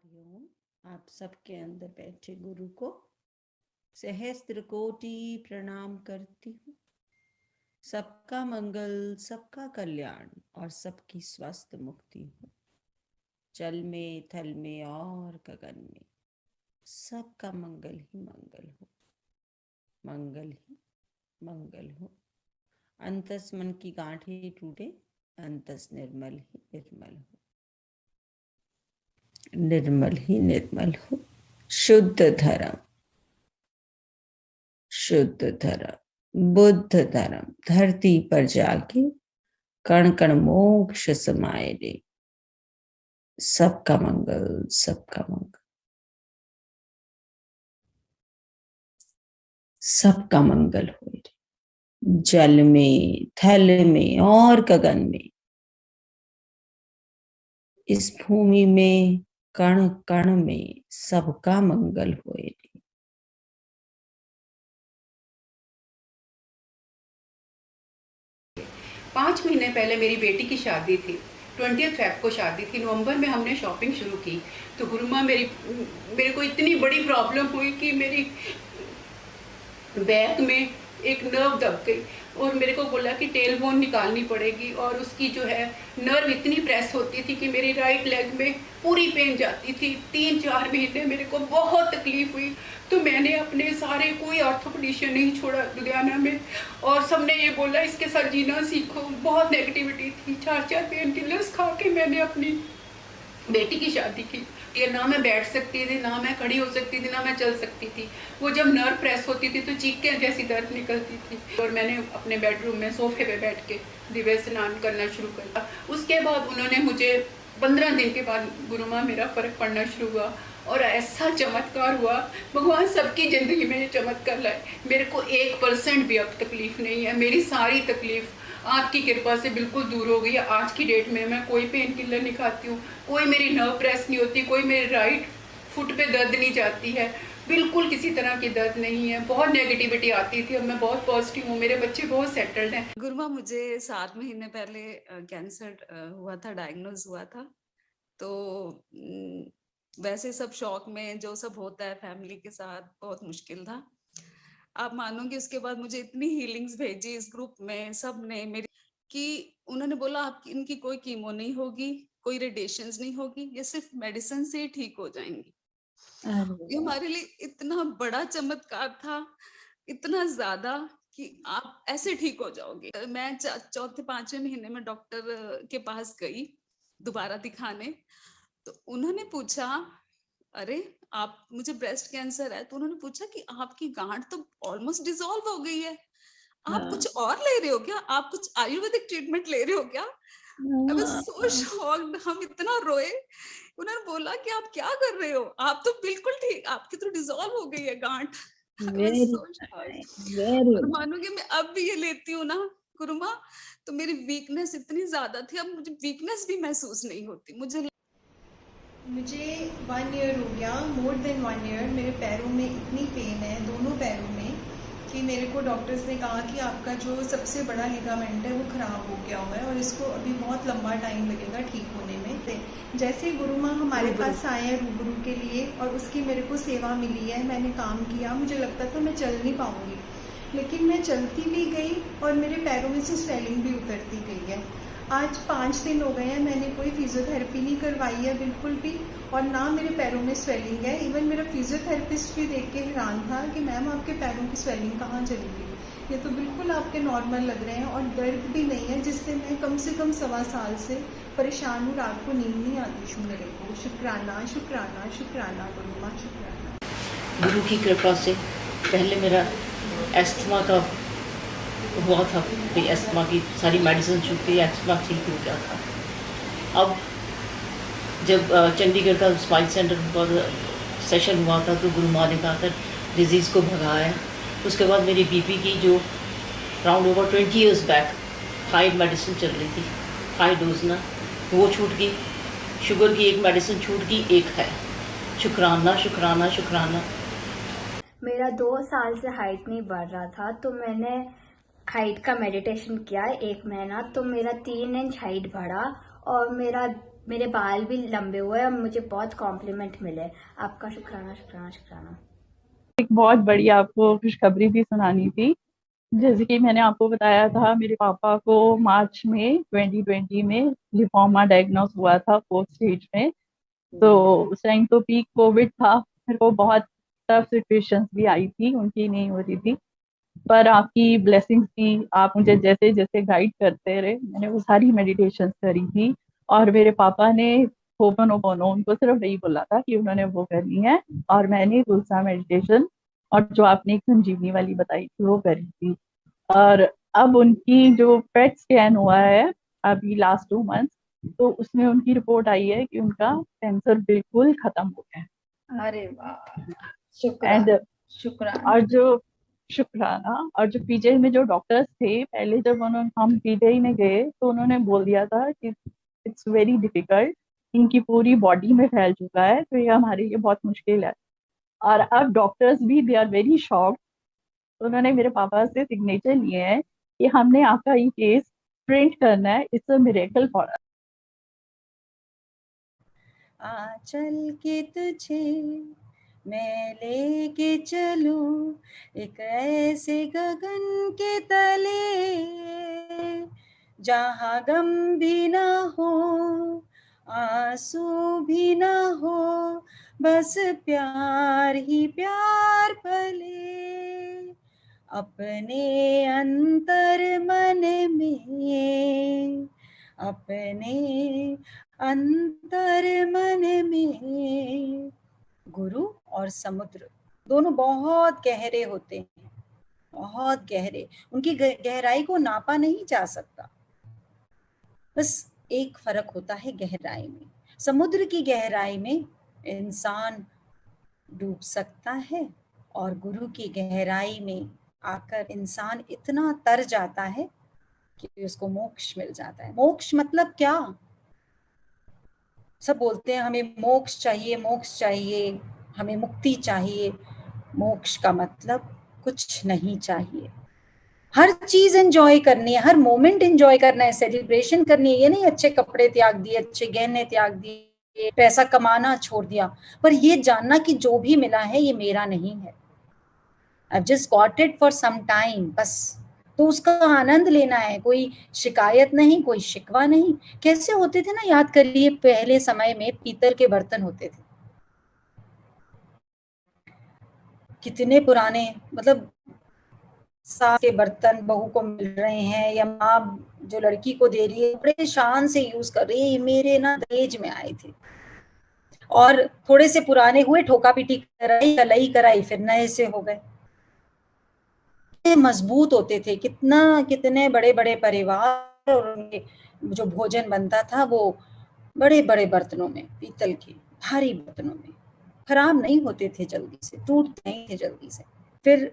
हरिओम। आप सबके अंदर बैठे गुरु को सहस्त्र कोटि प्रणाम करती हूँ। सबका मंगल, सबका कल्याण और सबकी स्वस्थ मुक्ति हो। जल में, थल में और गगन में सबका मंगल ही मंगल हो, मंगल ही मंगल हो। अंतस मन की गांठें टूटे, अंतस निर्मल ही निर्मल हो, निर्मल ही निर्मल हो। शुद्ध धर्म, शुद्ध धर्म, बुद्ध धर्म धरती पर जाके कण कण मोक्ष समाये दे। सबका मंगल, सबका मंगल, सबका मंगल हो। जल में, थल में और गगन में, इस भूमि में, कण कण में सबका मंगल होए। 5 महीने पहले मेरी बेटी की शादी थी। 20 फेब को शादी थी। नवंबर में हमने शॉपिंग शुरू की तो गुरुमा मेरे को इतनी बड़ी प्रॉब्लम हुई कि मेरी बैक में एक नर्व दब गई और मेरे को बोला कि टेल बोन निकालनी पड़ेगी और उसकी जो है नर्व इतनी प्रेस होती थी कि मेरी राइट लेग में पूरी पेन जाती थी। 3-4 महीने मेरे को बहुत तकलीफ हुई। तो मैंने अपने सारे कोई ऑर्थोपेडिशियन नहीं छोड़ा लुधियाना में और सबने ये बोला इसके साथ जीना सीखो। बहुत नेगेटिविटी थी। 4 पेन किलर्स खा के मैंने अपनी बेटी की शादी की। ये ना मैं बैठ सकती थी, ना मैं खड़ी हो सकती थी, ना मैं चल सकती थी। वो जब नर्व प्रेस होती थी तो चीखें जैसी दर्द निकलती थी और मैंने अपने बेडरूम में सोफे पे बैठ के दिव्य स्नान करना शुरू कर। उसके बाद उन्होंने मुझे 15 दिन के बाद गुरु माँ मेरा फर्क पड़ना शुरू हुआ और ऐसा चमत्कार हुआ। भगवान सबकी जिंदगी में ये चमत्कार लाए। मेरे को 1% भी अब तकलीफ नहीं है। मेरी सारी तकलीफ आपकी कृपा से बिल्कुल दूर हो गई है। आज की डेट में मैं कोई पेन किलर नहीं खाती हूँ, कोई मेरी नर्व प्रेस नहीं होती, कोई मेरे राइट फुट पे दर्द नहीं जाती है, बिल्कुल किसी तरह की दर्द नहीं है। बहुत नेगेटिविटी आती थी, अब मैं बहुत पॉजिटिव हूँ। मेरे बच्चे बहुत सेटल्ड हैं। गुरुमा मुझे 7 महीने पहले कैंसर हुआ था, डायग्नोज हुआ था। तो वैसे सब शौक में जो सब होता है फैमिली के साथ बहुत मुश्किल था। आप मानोगे उसके बाद मुझे इतनी हीलिंग्स भेजी इस ग्रुप में सब ने मेरी कि उन्होंने बोला आपकी इनकी कोई कीमो नहीं होगी, कोई रेडिएशंस नहीं होगी, ये सिर्फ मेडिसिन से ही ठीक हो जाएंगी। ये हमारे लिए इतना बड़ा चमत्कार था, इतना ज्यादा कि आप ऐसे ठीक हो जाओगे। मैं 4-5वें महीने में डॉक्टर के पास गई दोबारा दिखाने। तो उन्होंने पूछा अरे आप मुझे ब्रेस्ट कैंसर है, तो उन्होंने पूछा कि आपकी गांठ तो ऑलमोस्ट डिसॉल्व हो गई है, आप कुछ और ले रहे हो क्या, आप कुछ आयुर्वेदिक ट्रीटमेंट ले रहे हो क्या? I was so shocked. हम इतना रोए। उन्होंने बोला कि आप क्या कर रहे हो, आप तो बिल्कुल ठीक, आपकी तो डिसॉल्व हो गई है गांठ। I was so shocked. और मानोगे मैं अब भी ये लेती हूँ ना गुरुमा, तो मेरी वीकनेस इतनी ज्यादा थी, अब मुझे वीकनेस भी महसूस नहीं होती। मुझे 1 ईयर हो गया, मोर देन 1 ईयर। मेरे पैरों में इतनी पेन है, दोनों पैरों में, कि मेरे को डॉक्टर्स ने कहा कि आपका जो सबसे बड़ा लिगामेंट है वो ख़राब हो गया हुआ है और इसको अभी बहुत लंबा टाइम लगेगा ठीक होने में। जैसे गुरु माँ हमारे पास आए हैं रूबरू के लिए और उसकी मेरे को सेवा मिली है, मैंने काम किया, मुझे लगता था मैं चल नहीं पाऊंगी, लेकिन मैं चलती भी गई और मेरे पैरों में से स्वेलिंग भी उतरती गई है। आज 5 दिन हो गए हैं, मैंने कोई फिजियोथेरेपी नहीं करवाई है बिल्कुल भी, और ना मेरे पैरों में स्वेलिंग है। इवन मेरा फिजियोथेरेपिस्ट भी देख के हैरान था कि मैम आपके पैरों की स्वेलिंग कहाँ चली गई, ये तो बिल्कुल आपके नॉर्मल लग रहे हैं और दर्द भी नहीं है, जिससे मैं कम से कम 1.25 साल से परेशान हूँ। रात को नींद नहीं आती थी मेरे को। शुक्राना शुक्राना शुक्राना गुरु माँ, शुक्राना। गुरु की कृपा से पहले मेरा एस्थमा का हुआ था, एस्थमा की सारी मेडिसिन छूट गई, एस्थमा ठीक हो गया था। अब जब चंडीगढ़ का स्माइल सेंटर पर सेशन हुआ था तो गुरु माँ ने कहा था डिजीज़ को भगाया। उसके बाद मेरी बीपी की जो round over 20 years back high medicine चल रही थी, हाई डोज ना, वो छूट गई। शुगर की एक मेडिसिन छूट गई, एक है। शुक्राना शुक्राना शुक्राना। मेरा 2 साल से हाइट नहीं बढ़ रहा था, तो मैंने हाइट का मेडिटेशन किया 1 महीना, तो मेरा 3 इंच हाइट बढ़ा और मेरा मेरे बाल भी लंबे हुए और मुझे बहुत कॉम्प्लीमेंट मिले। आपका शुक्राना शुक्राना शुक्राना। एक बहुत बड़ी आपको खुशखबरी भी सुनानी थी। जैसे कि मैंने आपको बताया था, मेरे पापा को मार्च में 2020 में लिपोमा डायग्नोस हुआ था 4th स्टेज में। तो उस टाइम तो पीक कोविड था, मेरे को बहुत टफ सिचुएशंस भी आई थी, उनकी नहीं हो रही थी, पर आपकी ब्लेसिंग्स थी। आप मुझे जैसे जैसे गाइड करते रहे, मैंने वो सारी मेडिटेशंस करी थी। और मेरे पापा ने होपोनोपोनो, उनको सिर्फ यही बोला था कि उन्होंने वो करनी है, और मैंने तुलसा मेडिटेशन और जो आपने एक संजीवनी वाली बताई थी वो करी थी। और अब उनकी जो पेट स्कैन हुआ है अभी लास्ट 2 मंथ्स, तो उसमें उनकी रिपोर्ट आई है कि उनका कैंसर बिल्कुल खत्म हो गया है। अरे वाह, एंड शुक्राना शुक्राना। और जो शुक्राना, और जो पीजीआई में जो डॉक्टर्स थे पहले, जब हम पीजीआई में गए तो उन्होंने बोल दिया था कि इट्स वेरी डिफिकल्ट, इनकी पूरी बॉडी में फैल चुका है, तो ये हमारे लिए बहुत मुश्किल है। और अब डॉक्टर्स भी दे आर वेरी शॉक्ड। उन्होंने मेरे पापा से सिग्नेचर लिए हैं कि हमने आपका ये केस प्रिंट करना है, it's a miracle for us. आंचल के तुझे मैं लेके चलूं एक ऐसे गगन के तले, जहां गम भी ना हो आंसू भी ना हो, बस प्यार ही प्यार पले। अपने अंतर मन में, अपने अंतर मन में। गुरु और समुद्र दोनों बहुत गहरे होते हैं, बहुत गहरे। उनकी गहराई को नापा नहीं जा सकता, बस एक फर्क होता है गहराई में। समुद्र की गहराई में इंसान डूब सकता है, और गुरु की गहराई में आकर इंसान इतना तर जाता है कि उसको मोक्ष मिल जाता है। मोक्ष मतलब क्या? सब बोलते हैं हमें मोक्ष चाहिए, मोक्ष चाहिए, हमें मुक्ति चाहिए। मोक्ष का मतलब कुछ नहीं चाहिए। हर चीज एंजॉय करनी है, हर मोमेंट एंजॉय करना है, सेलिब्रेशन करनी है। ये नहीं अच्छे कपड़े त्याग दिए, अच्छे गहने त्याग दिए, पैसा कमाना छोड़ दिया, पर ये जानना कि जो भी मिला है ये मेरा नहीं है। I've just got it for some time, बस। तो उसका आनंद लेना है, कोई शिकायत नहीं, कोई शिकवा नहीं। कैसे होते थे ना, याद करिए, पहले समय में पीतल के बर्तन होते थे, कितने पुराने, मतलब सास के बर्तन बहू को मिल रहे हैं, या माँ जो लड़की को दे रही है, बड़े शान से यूज कर रही है, मेरे ना दहेज में आए थे। और थोड़े से पुराने हुए, ठोका पीटी कराई, कलई कराई, फिर नए से हो गए। मजबूत होते थे, कितने बड़े बड़े परिवार, और उनके जो भोजन बनता था वो बड़े बड़े बर्तनों में, पीतल के भारी बर्तनों में। खराब नहीं होते थे जल्दी से, टूटते नहीं थे जल्दी से। फिर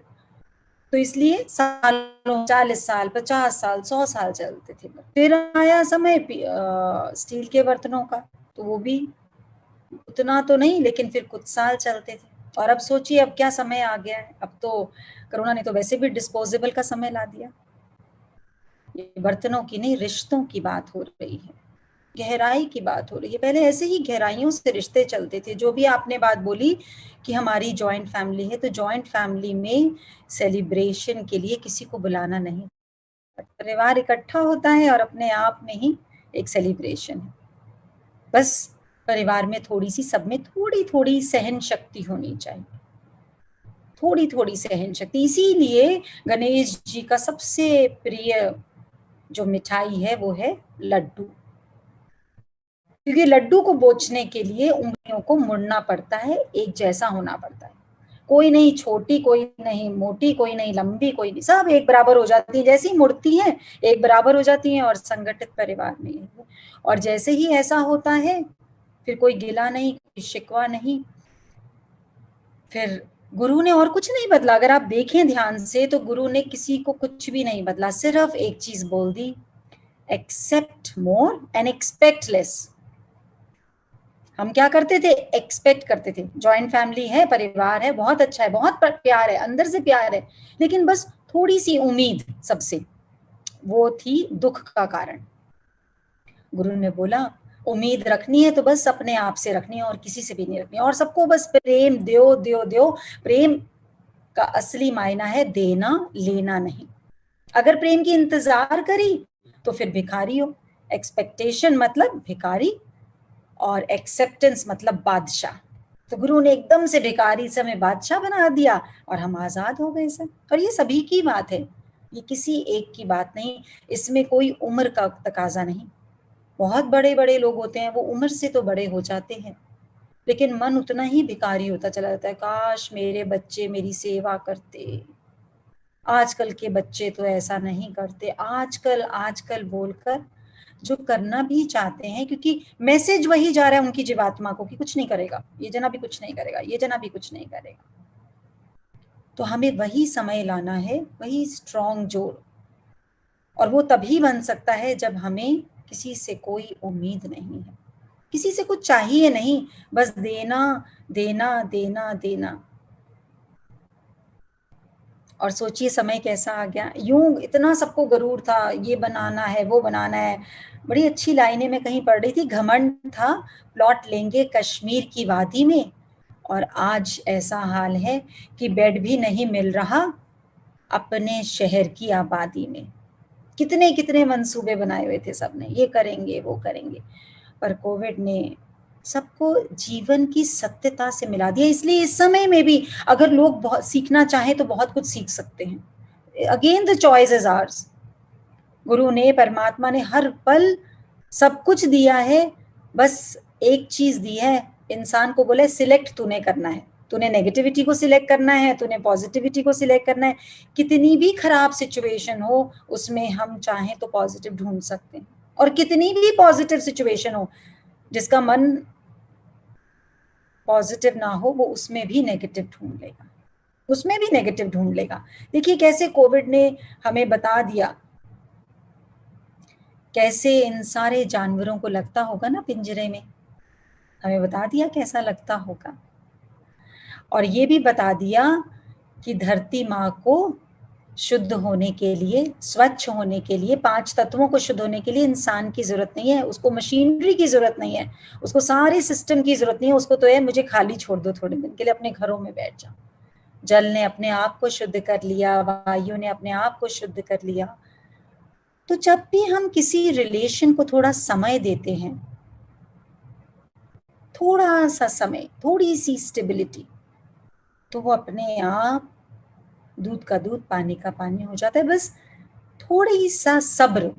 तो इसलिए सालों, 40 साल, 50 साल, 100 साल चलते थे। फिर आया समय स्टील के बर्तनों का, तो वो भी उतना तो नहीं, लेकिन फिर कुछ साल चलते थे। और अब सोचिए अब क्या समय आ गया है। अब तो कोरोना ने तो वैसे भी डिस्पोजेबल का समय ला दिया। ये बर्तनों की नहीं, रिश्तों की बात हो रही है, गहराई की बात हो रही है। पहले ऐसे ही गहराइयों से रिश्ते चलते थे। जो भी आपने बात बोली कि हमारी जॉइंट फैमिली है, तो जॉइंट फैमिली में सेलिब्रेशन के लिए किसी को बुलाना नहीं, परिवार इकट्ठा होता है और अपने आप में ही एक सेलिब्रेशन है। बस परिवार में थोड़ी सी, सब में थोड़ी थोड़ी सहन शक्ति होनी चाहिए, थोड़ी थोड़ी सहन शक्ति। इसीलिए गणेश जी का सबसे प्रिय जो मिठाई है वो है लड्डू, क्योंकि लड्डू को बेचने के लिए उंगलियों को मुड़ना पड़ता है, एक जैसा होना पड़ता है। कोई नहीं छोटी, कोई नहीं मोटी, कोई नहीं लंबी, कोई नहीं, सब एक बराबर हो जाती है। जैसे ही मुड़ती हैं एक बराबर हो जाती हैं, और संगठित परिवार में है। और जैसे ही ऐसा होता है, फिर कोई गिला नहीं, कोई शिकवा नहीं। फिर गुरु ने और कुछ नहीं बदला। अगर आप देखें ध्यान से तो गुरु ने किसी को कुछ भी नहीं बदला, सिर्फ एक चीज बोल दी, accept more and expect less. हम क्या करते थे? एक्सपेक्ट करते थे। जॉइंट फैमिली है, परिवार है, बहुत अच्छा है, बहुत प्यार है, अंदर से प्यार है, लेकिन बस थोड़ी सी उम्मीद सबसे, वो थी दुख का कारण। गुरु ने बोला उम्मीद रखनी है तो बस अपने आप से रखनी है और किसी से भी नहीं रखनी है, और सबको बस प्रेम दो दो दो। प्रेम का असली मायना है देना लेना नहीं। अगर प्रेम की इंतजार करी तो फिर भिखारी हो। एक्सपेक्टेशन मतलब भिखारी और एक्सेप्टेंस मतलब बादशाह। तो गुरु ने एकदम से भिखारी से हमें बादशाह बना दिया और हम आजाद हो गए सर। और ये सभी की बात है, ये किसी एक की बात नहीं, इसमें कोई उम्र का तकाजा नहीं। बहुत बड़े बड़े लोग होते हैं, वो उम्र से तो बड़े हो जाते हैं, लेकिन मन उतना ही भिखारी होता चला जाता है। काश मेरे बच्चे मेरी सेवा करते, आजकल के बच्चे तो ऐसा नहीं करते। आजकल आजकल बोलकर जो करना भी चाहते हैं, क्योंकि मैसेज वही जा रहा है उनकी जीवात्मा को कि कुछ नहीं करेगा ये जना, भी कुछ नहीं करेगा ये जना, भी कुछ नहीं करेगा। तो हमें वही समय लाना है, वही स्ट्रॉन्ग जोड़, और वो तभी बन सकता है जब हमें किसी से कोई उम्मीद नहीं है, किसी से कुछ चाहिए नहीं, बस देना देना देना देना। और सोचिए समय कैसा आ गया, यूं इतना सबको गरूर था, ये बनाना है वो बनाना है। बड़ी अच्छी लाइनें मैं कहीं पढ़ रही थी, घमंड था प्लॉट लेंगे कश्मीर की वादी में, और आज ऐसा हाल है कि बेड भी नहीं मिल रहा अपने शहर की आबादी में। कितने कितने मंसूबे बनाए हुए थे सबने, ये करेंगे वो करेंगे, पर कोविड ने सबको जीवन की सत्यता से मिला दिया। इसलिए इस समय में भी अगर लोग बहुत सीखना चाहें तो बहुत कुछ सीख सकते हैं। Again the choice is ours. गुरु ने, परमात्मा ने हर पल सब कुछ दिया है, बस एक चीज दी है, इंसान को बोले सिलेक्ट तूने करना है। तूने नेगेटिविटी को सिलेक्ट करना है, तूने पॉजिटिविटी को सिलेक्ट करना है। कितनी भी खराब सिचुएशन हो उसमें हम चाहें तो पॉजिटिव ढूंढ सकते हैं, और कितनी भी पॉजिटिव सिचुएशन हो जिसका मन पॉजिटिव ना हो वो उसमें भी नेगेटिव ढूंढ लेगा, उसमें भी नेगेटिव ढूंढ लेगा। देखिए कैसे कोविड ने हमें बता दिया, कैसे इन सारे जानवरों को लगता होगा ना पिंजरे में, हमें बता दिया कैसा लगता होगा। और ये भी बता दिया कि धरती माँ को शुद्ध होने के लिए, स्वच्छ होने के लिए, 5 तत्वों को शुद्ध होने के लिए इंसान की जरूरत नहीं है, उसको मशीनरी की जरूरत नहीं है, उसको सारे सिस्टम की जरूरत नहीं है। उसको तो है मुझे खाली छोड़ दो थोड़े दिन के लिए, अपने घरों में बैठ जाओ। जल ने अपने आप को शुद्ध कर लिया, वायु ने अपने आप को शुद्ध कर लिया। तो जब भी हम किसी रिलेशन को थोड़ा समय देते हैं, थोड़ा सा समय, थोड़ी सी स्टेबिलिटी, तो वो अपने आप दूध का दूध पानी का पानी हो जाता है। बस थोड़ी सा सब्र,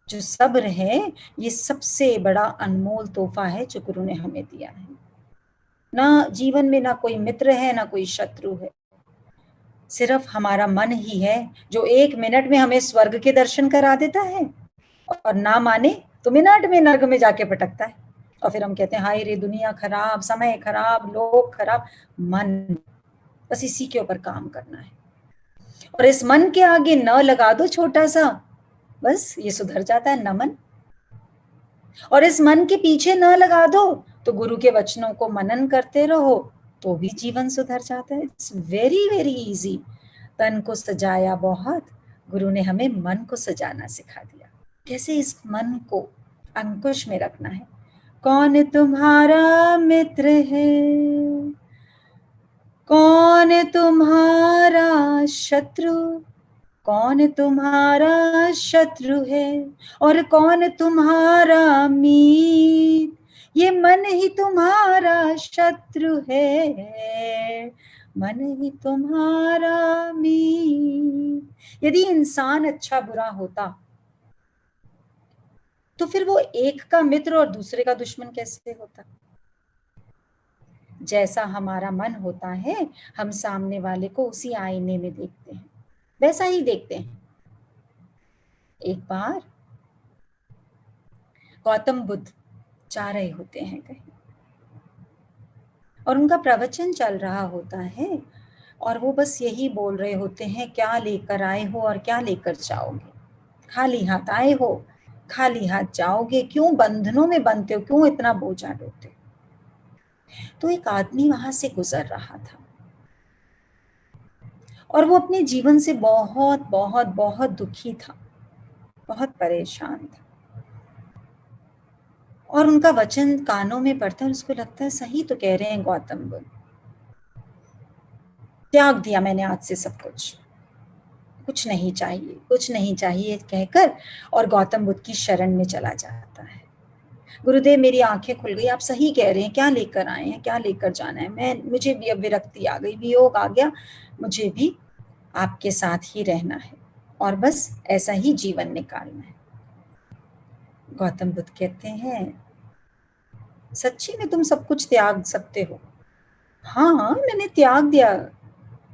जो सब्र है ये सबसे बड़ा अनमोल तोहफा है जो गुरु ने हमें दिया है। ना जीवन में ना कोई मित्र है ना कोई शत्रु है, सिर्फ हमारा मन ही है जो 1 मिनट में हमें स्वर्ग के दर्शन करा देता है, और ना माने तो मिनट में नर्क में जाके पटकता है। और फिर हम कहते हैं हाय रे दुनिया खराब, समय खराब, लोग खराब। मन, बस इसी के ऊपर काम करना है, और इस मन के आगे न लगा दो छोटा सा, बस ये सुधर जाता है नमन। और इस मन के पीछे न लगा दो तो गुरु के वचनों को मनन करते रहो तो भी जीवन सुधर जाता है। It's very very easy. तन को सजाया बहुत, गुरु ने हमें मन को सजाना सिखा दिया, कैसे इस मन को अंकुश में रखना है। कौन तुम्हारा मित्र है, कौन तुम्हारा शत्रु, कौन तुम्हारा शत्रु है और कौन तुम्हारा मीत, ये मन ही तुम्हारा शत्रु है, मन ही तुम्हारा मीत। यदि इंसान अच्छा बुरा होता तो फिर वो एक का मित्र और दूसरे का दुश्मन कैसे होता। जैसा हमारा मन होता है हम सामने वाले को उसी आईने में देखते हैं, वैसा ही देखते हैं। एक बार गौतम बुद्ध जा रहे होते हैं कहीं, और उनका प्रवचन चल रहा होता है, और वो बस यही बोल रहे होते हैं, क्या लेकर आए हो और क्या लेकर जाओगे, खाली हाथ आए हो खाली हाथ जाओगे, क्यों बंधनों में बंधते हो, क्यों इतना बोझा ढोते हो। तो एक आदमी वहां से गुजर रहा था और वो अपने जीवन से बहुत बहुत बहुत दुखी था, बहुत परेशान था। और उनका वचन कानों में पड़ता है, उसको लगता है सही तो कह रहे हैं गौतम बुद्ध, त्याग दिया मैंने आज से सब कुछ, कुछ नहीं चाहिए, कुछ नहीं चाहिए कहकर, और गौतम बुद्ध की शरण में चला जाता है। गुरुदेव मेरी आंखें खुल गई, आप सही कह रहे हैं, क्या लेकर आए हैं, क्या लेकर जाना है, मुझे भी अब विरक्ति आ गई, वियोग आ गया, मुझे भी आपके साथ ही रहना है और बस ऐसा ही जीवन निकालना है। गौतम बुद्ध कहते हैं सच्ची में तुम सब कुछ त्याग सकते हो? हाँ, मैंने त्याग दिया,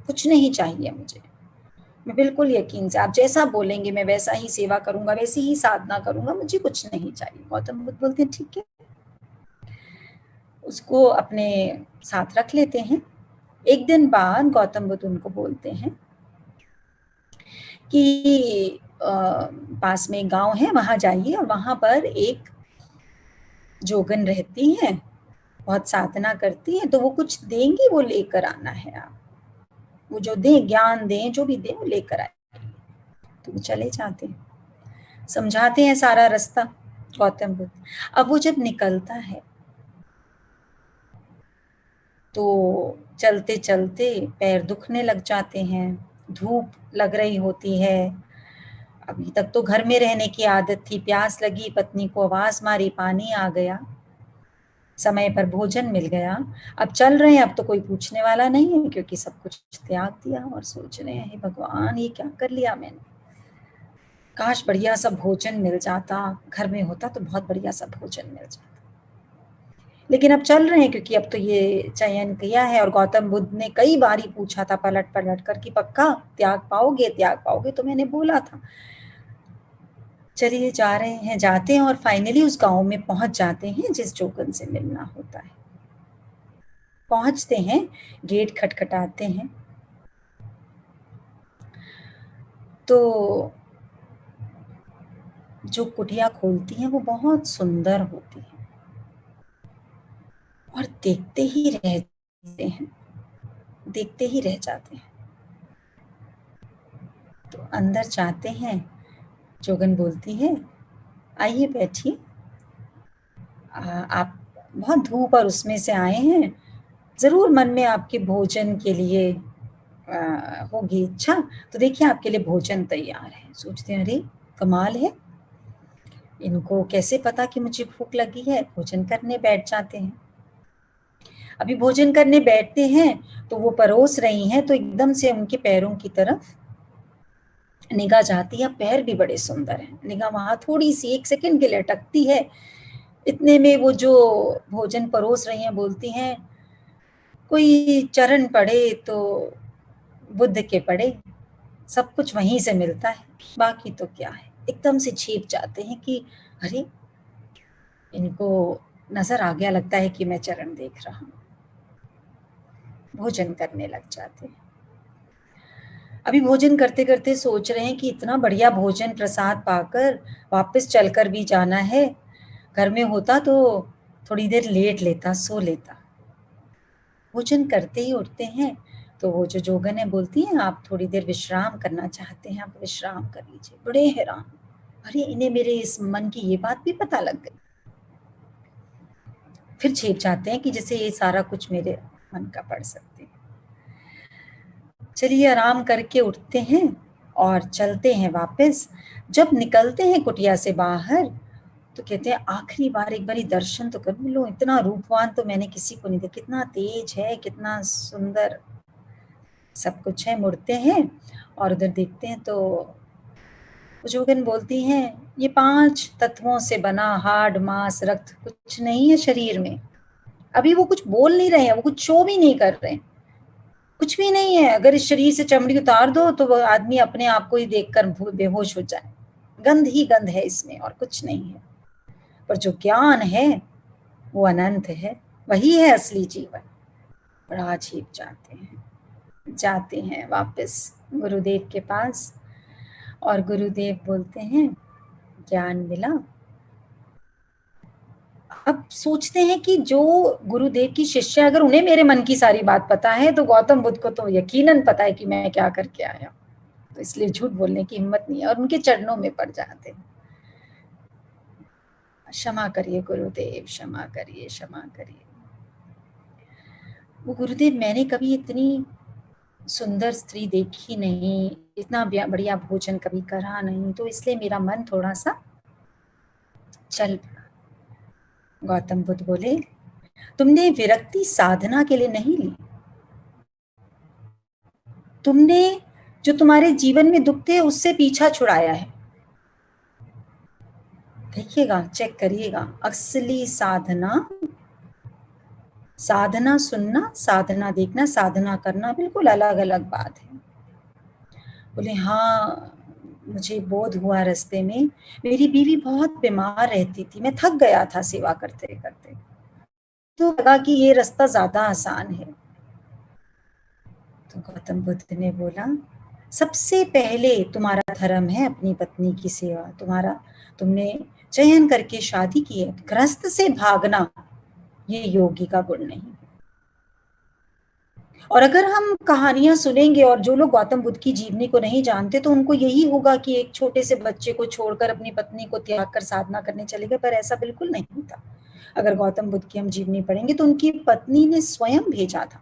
कुछ नहीं चाहिए मुझे, मैं बिल्कुल यकीन से, आप जैसा बोलेंगे मैं वैसा ही सेवा करूंगा, वैसी ही साधना करूंगा, मुझे कुछ नहीं चाहिए। गौतम बुद्ध बोलते हैं ठीक है, उसको अपने साथ रख लेते हैं। एक दिन बाद गौतम बुद्ध उनको बोलते हैं कि पास में एक गांव है, वहां जाइए और वहां पर एक जोगन रहती है, बहुत साधना करती है, तो वो कुछ देंगी, वो लेकर आना है, आप वो जो दें, ज्ञान दें, जो भी दें वो लेकर आए। तो वो चले जाते हैं, समझाते हैं सारा रास्ता गौतम बुद्ध। अब वो जब निकलता है तो चलते चलते पैर दुखने लग जाते हैं, धूप लग रही होती है, अभी तक तो घर में रहने की आदत थी, प्यास लगी, पत्नी को आवाज मारी, पानी आ गया, समय पर भोजन मिल गया, अब चल रहे हैं, अब तो कोई पूछने वाला नहीं है क्योंकि सब कुछ त्याग दिया, और सोच रहे हैं भगवान ये क्या कर लिया मैंने, काश बढ़िया सा भोजन मिल जाता, घर में होता तो बहुत बढ़िया सा भोजन मिल जाता, लेकिन अब चल रहे हैं क्योंकि अब तो ये चयन किया है। और गौतम बुद्ध ने कई बार ही पूछा था पलट पलट कर कि पक्का त्याग पाओगे, त्याग पाओगे, तो मैंने बोला था। चलिए जा रहे हैं, जाते हैं और फाइनली उस गांव में पहुंच जाते हैं जिस जोगन से मिलना होता है। पहुंचते हैं, गेट खटखटाते हैं तो जो कुटिया खोलती है वो बहुत सुंदर होती है और देखते ही रह जाते हैं। तो अंदर जाते हैं, जोगन बोलती है आइए बैठिए, आप बहुत धूप और उसमें से आए हैं, जरूर मन में आपके भोजन के लिए होगी इच्छा, तो देखिए आपके लिए भोजन तैयार है। सोचते हैं अरे कमाल है, इनको कैसे पता कि मुझे भूख लगी है, भोजन करने बैठ जाते हैं। अभी भोजन करने बैठते हैं तो वो परोस रही हैं, तो एकदम से उनके पैरों की तरफ निगाह जाती है, पैर भी बड़े सुंदर हैं, निगाह वहां थोड़ी सी 1 सेकंड के लिए अटकती है, इतने में वो जो भोजन परोस रही हैं बोलती हैं कोई चरण पड़े तो बुद्ध के पड़े, सब कुछ वहीं से मिलता है, बाकी तो क्या है। एकदम से छिप जाते हैं कि अरे इनको नजर आ गया, लगता है कि मैं चरण देख रहा हूं, भोजन करने लग जाते हैं। अभी भोजन करते करते सोच रहे हैं कि इतना बढ़िया भोजन प्रसाद पाकर वापस चलकर भी जाना है, घर में होता तो थोड़ी देर लेट लेता, सो लेता। भोजन करते ही उठते हैं तो वो जो जोगन है बोलती है आप थोड़ी देर विश्राम करना चाहते हैं, आप विश्राम कर लीजिए। बड़े हैरान, अरे इन्हें मेरे इस मन की ये बात भी पता लग गई। फिर छिप जाते हैं कि जैसे ये सारा कुछ मेरे मन का पढ़ सकते हैं। चलिए आराम करके उठते हैं और चलते हैं वापस। जब निकलते हैं कुटिया से बाहर तो कहते हैं आखिरी बार एक बारी दर्शन तो कर लो, इतना रूपवान तो मैंने किसी को नहीं देखा, कितना तेज है, कितना सुंदर सब कुछ है। मुड़ते हैं और उधर देखते हैं तो जोगन बोलती हैं ये 5 तत्वों से बना हाड मांस रक्त कुछ नहीं है शरीर में। अभी वो कुछ बोल नहीं रहे हैं, वो कुछ शो भी नहीं कर रहे हैं, कुछ भी नहीं है। अगर इस शरीर से चमड़ी उतार दो तो वो आदमी अपने आप को ही देखकर बेहोश हो जाए, गंध ही गंध है इसमें और कुछ नहीं है। पर जो ज्ञान है वो अनंत है, वही है असली जीवन। बड़ा अजीब जाते हैं वापस गुरुदेव के पास और गुरुदेव बोलते हैं ज्ञान मिला। अब सोचते हैं कि जो गुरुदेव की शिष्य, अगर उन्हें मेरे मन की सारी बात पता है तो गौतम बुद्ध को तो यकीनन पता है कि मैं क्या करके आया, तो इसलिए झूठ बोलने की हिम्मत नहीं है और उनके चरणों में पड़ जाते हैं। क्षमा करिए गुरुदेव, क्षमा करिए, क्षमा करिए। वो गुरुदेव, मैंने कभी इतनी सुंदर स्त्री देखी नहीं, इतना बढ़िया भोजन कभी करा नहीं, तो इसलिए मेरा मन थोड़ा सा चल पड़ा। गौतम बुद्ध बोले, तुमने विरक्ति साधना के लिए नहीं ली, तुमने जो तुम्हारे जीवन में दुख थे उससे पीछा छुड़ाया है। देखिएगा, चेक करिएगा, असली साधना, साधना सुनना, साधना देखना, साधना करना बिल्कुल अलग अलग बात है। बोले हाँ, मुझे बोध हुआ रास्ते में, मेरी बीवी बहुत बीमार रहती थी, मैं थक गया था सेवा करते करते, तो लगा कि ये रास्ता ज्यादा आसान है। तो गौतम बुद्ध ने बोला, सबसे पहले तुम्हारा धर्म है अपनी पत्नी की सेवा, तुमने चयन करके शादी की है, ग्रस्त से भागना ये योगी का गुण नहीं। और अगर हम कहानियां सुनेंगे और जो लोग गौतम बुद्ध की जीवनी को नहीं जानते तो उनको यही होगा कि एक छोटे से बच्चे को छोड़कर अपनी पत्नी को त्याग कर साधना करने चले गए, पर ऐसा बिल्कुल नहीं था। अगर गौतम बुद्ध की हम जीवनी पढ़ेंगे तो उनकी पत्नी ने स्वयं भेजा था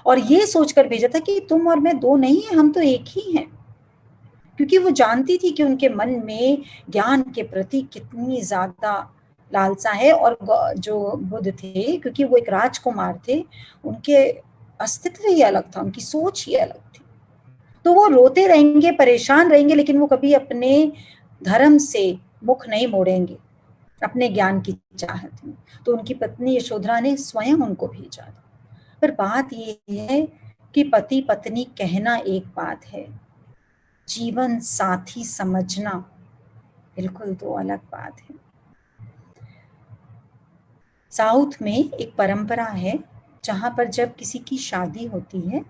और ये सोचकर भेजा था कि तुम और मैं दो नहीं है, हम तो एक ही हैं, क्योंकि वो जानती थी कि उनके मन में ज्ञान के प्रति कितनी ज्यादा लालसा है। और जो बुद्ध थे, क्योंकि वो एक राजकुमार थे, उनके अस्तित्व ही अलग था, उनकी सोच ही अलग थी। तो वो रोते रहेंगे, परेशान रहेंगे, लेकिन वो कभी अपने धर्म से मुख नहीं मोड़ेंगे अपने ज्ञान की चाहत में। तो उनकी पत्नी यशोधरा ने स्वयं उनको भेजा था। पर बात ये है कि पति पत्नी कहना एक बात है, जीवन साथी समझना बिल्कुल दो अलग बात है। साउथ में एक परंपरा है जहां पर जब किसी की शादी होती है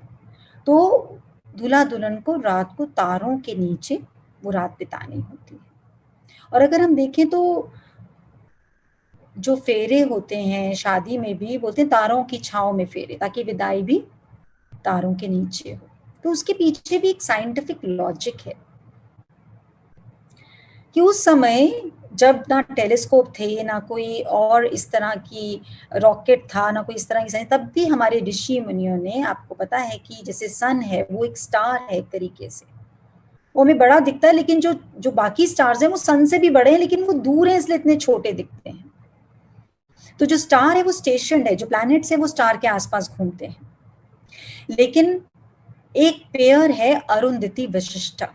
तो दूल्हा दुल्हन को रात को तारों के नीचे वो रात बितानी होती है। और अगर हम देखें तो जो फेरे होते हैं शादी में भी बोलते हैं तारों की छांव में फेरे, ताकि विदाई भी तारों के नीचे हो। तो उसके पीछे भी एक साइंटिफिक लॉजिक है कि उस समय जब ना टेलीस्कोप थे, ना कोई और इस तरह की रॉकेट था, ना कोई इस तरह की साइंस, तब भी हमारे ऋषि मुनियों ने, आपको पता है कि जैसे सन है वो एक स्टार है एक तरीके से, वो हमें बड़ा दिखता है, लेकिन जो बाकी स्टार्स हैं वो सन से भी बड़े हैं, लेकिन वो दूर हैं इसलिए इतने छोटे दिखते हैं। तो जो स्टार है वो स्टेशनड है, जो प्लैनेट्स है वो स्टार के आसपास घूमते हैं। लेकिन एक पेयर है अरुंधति वशिष्ठा,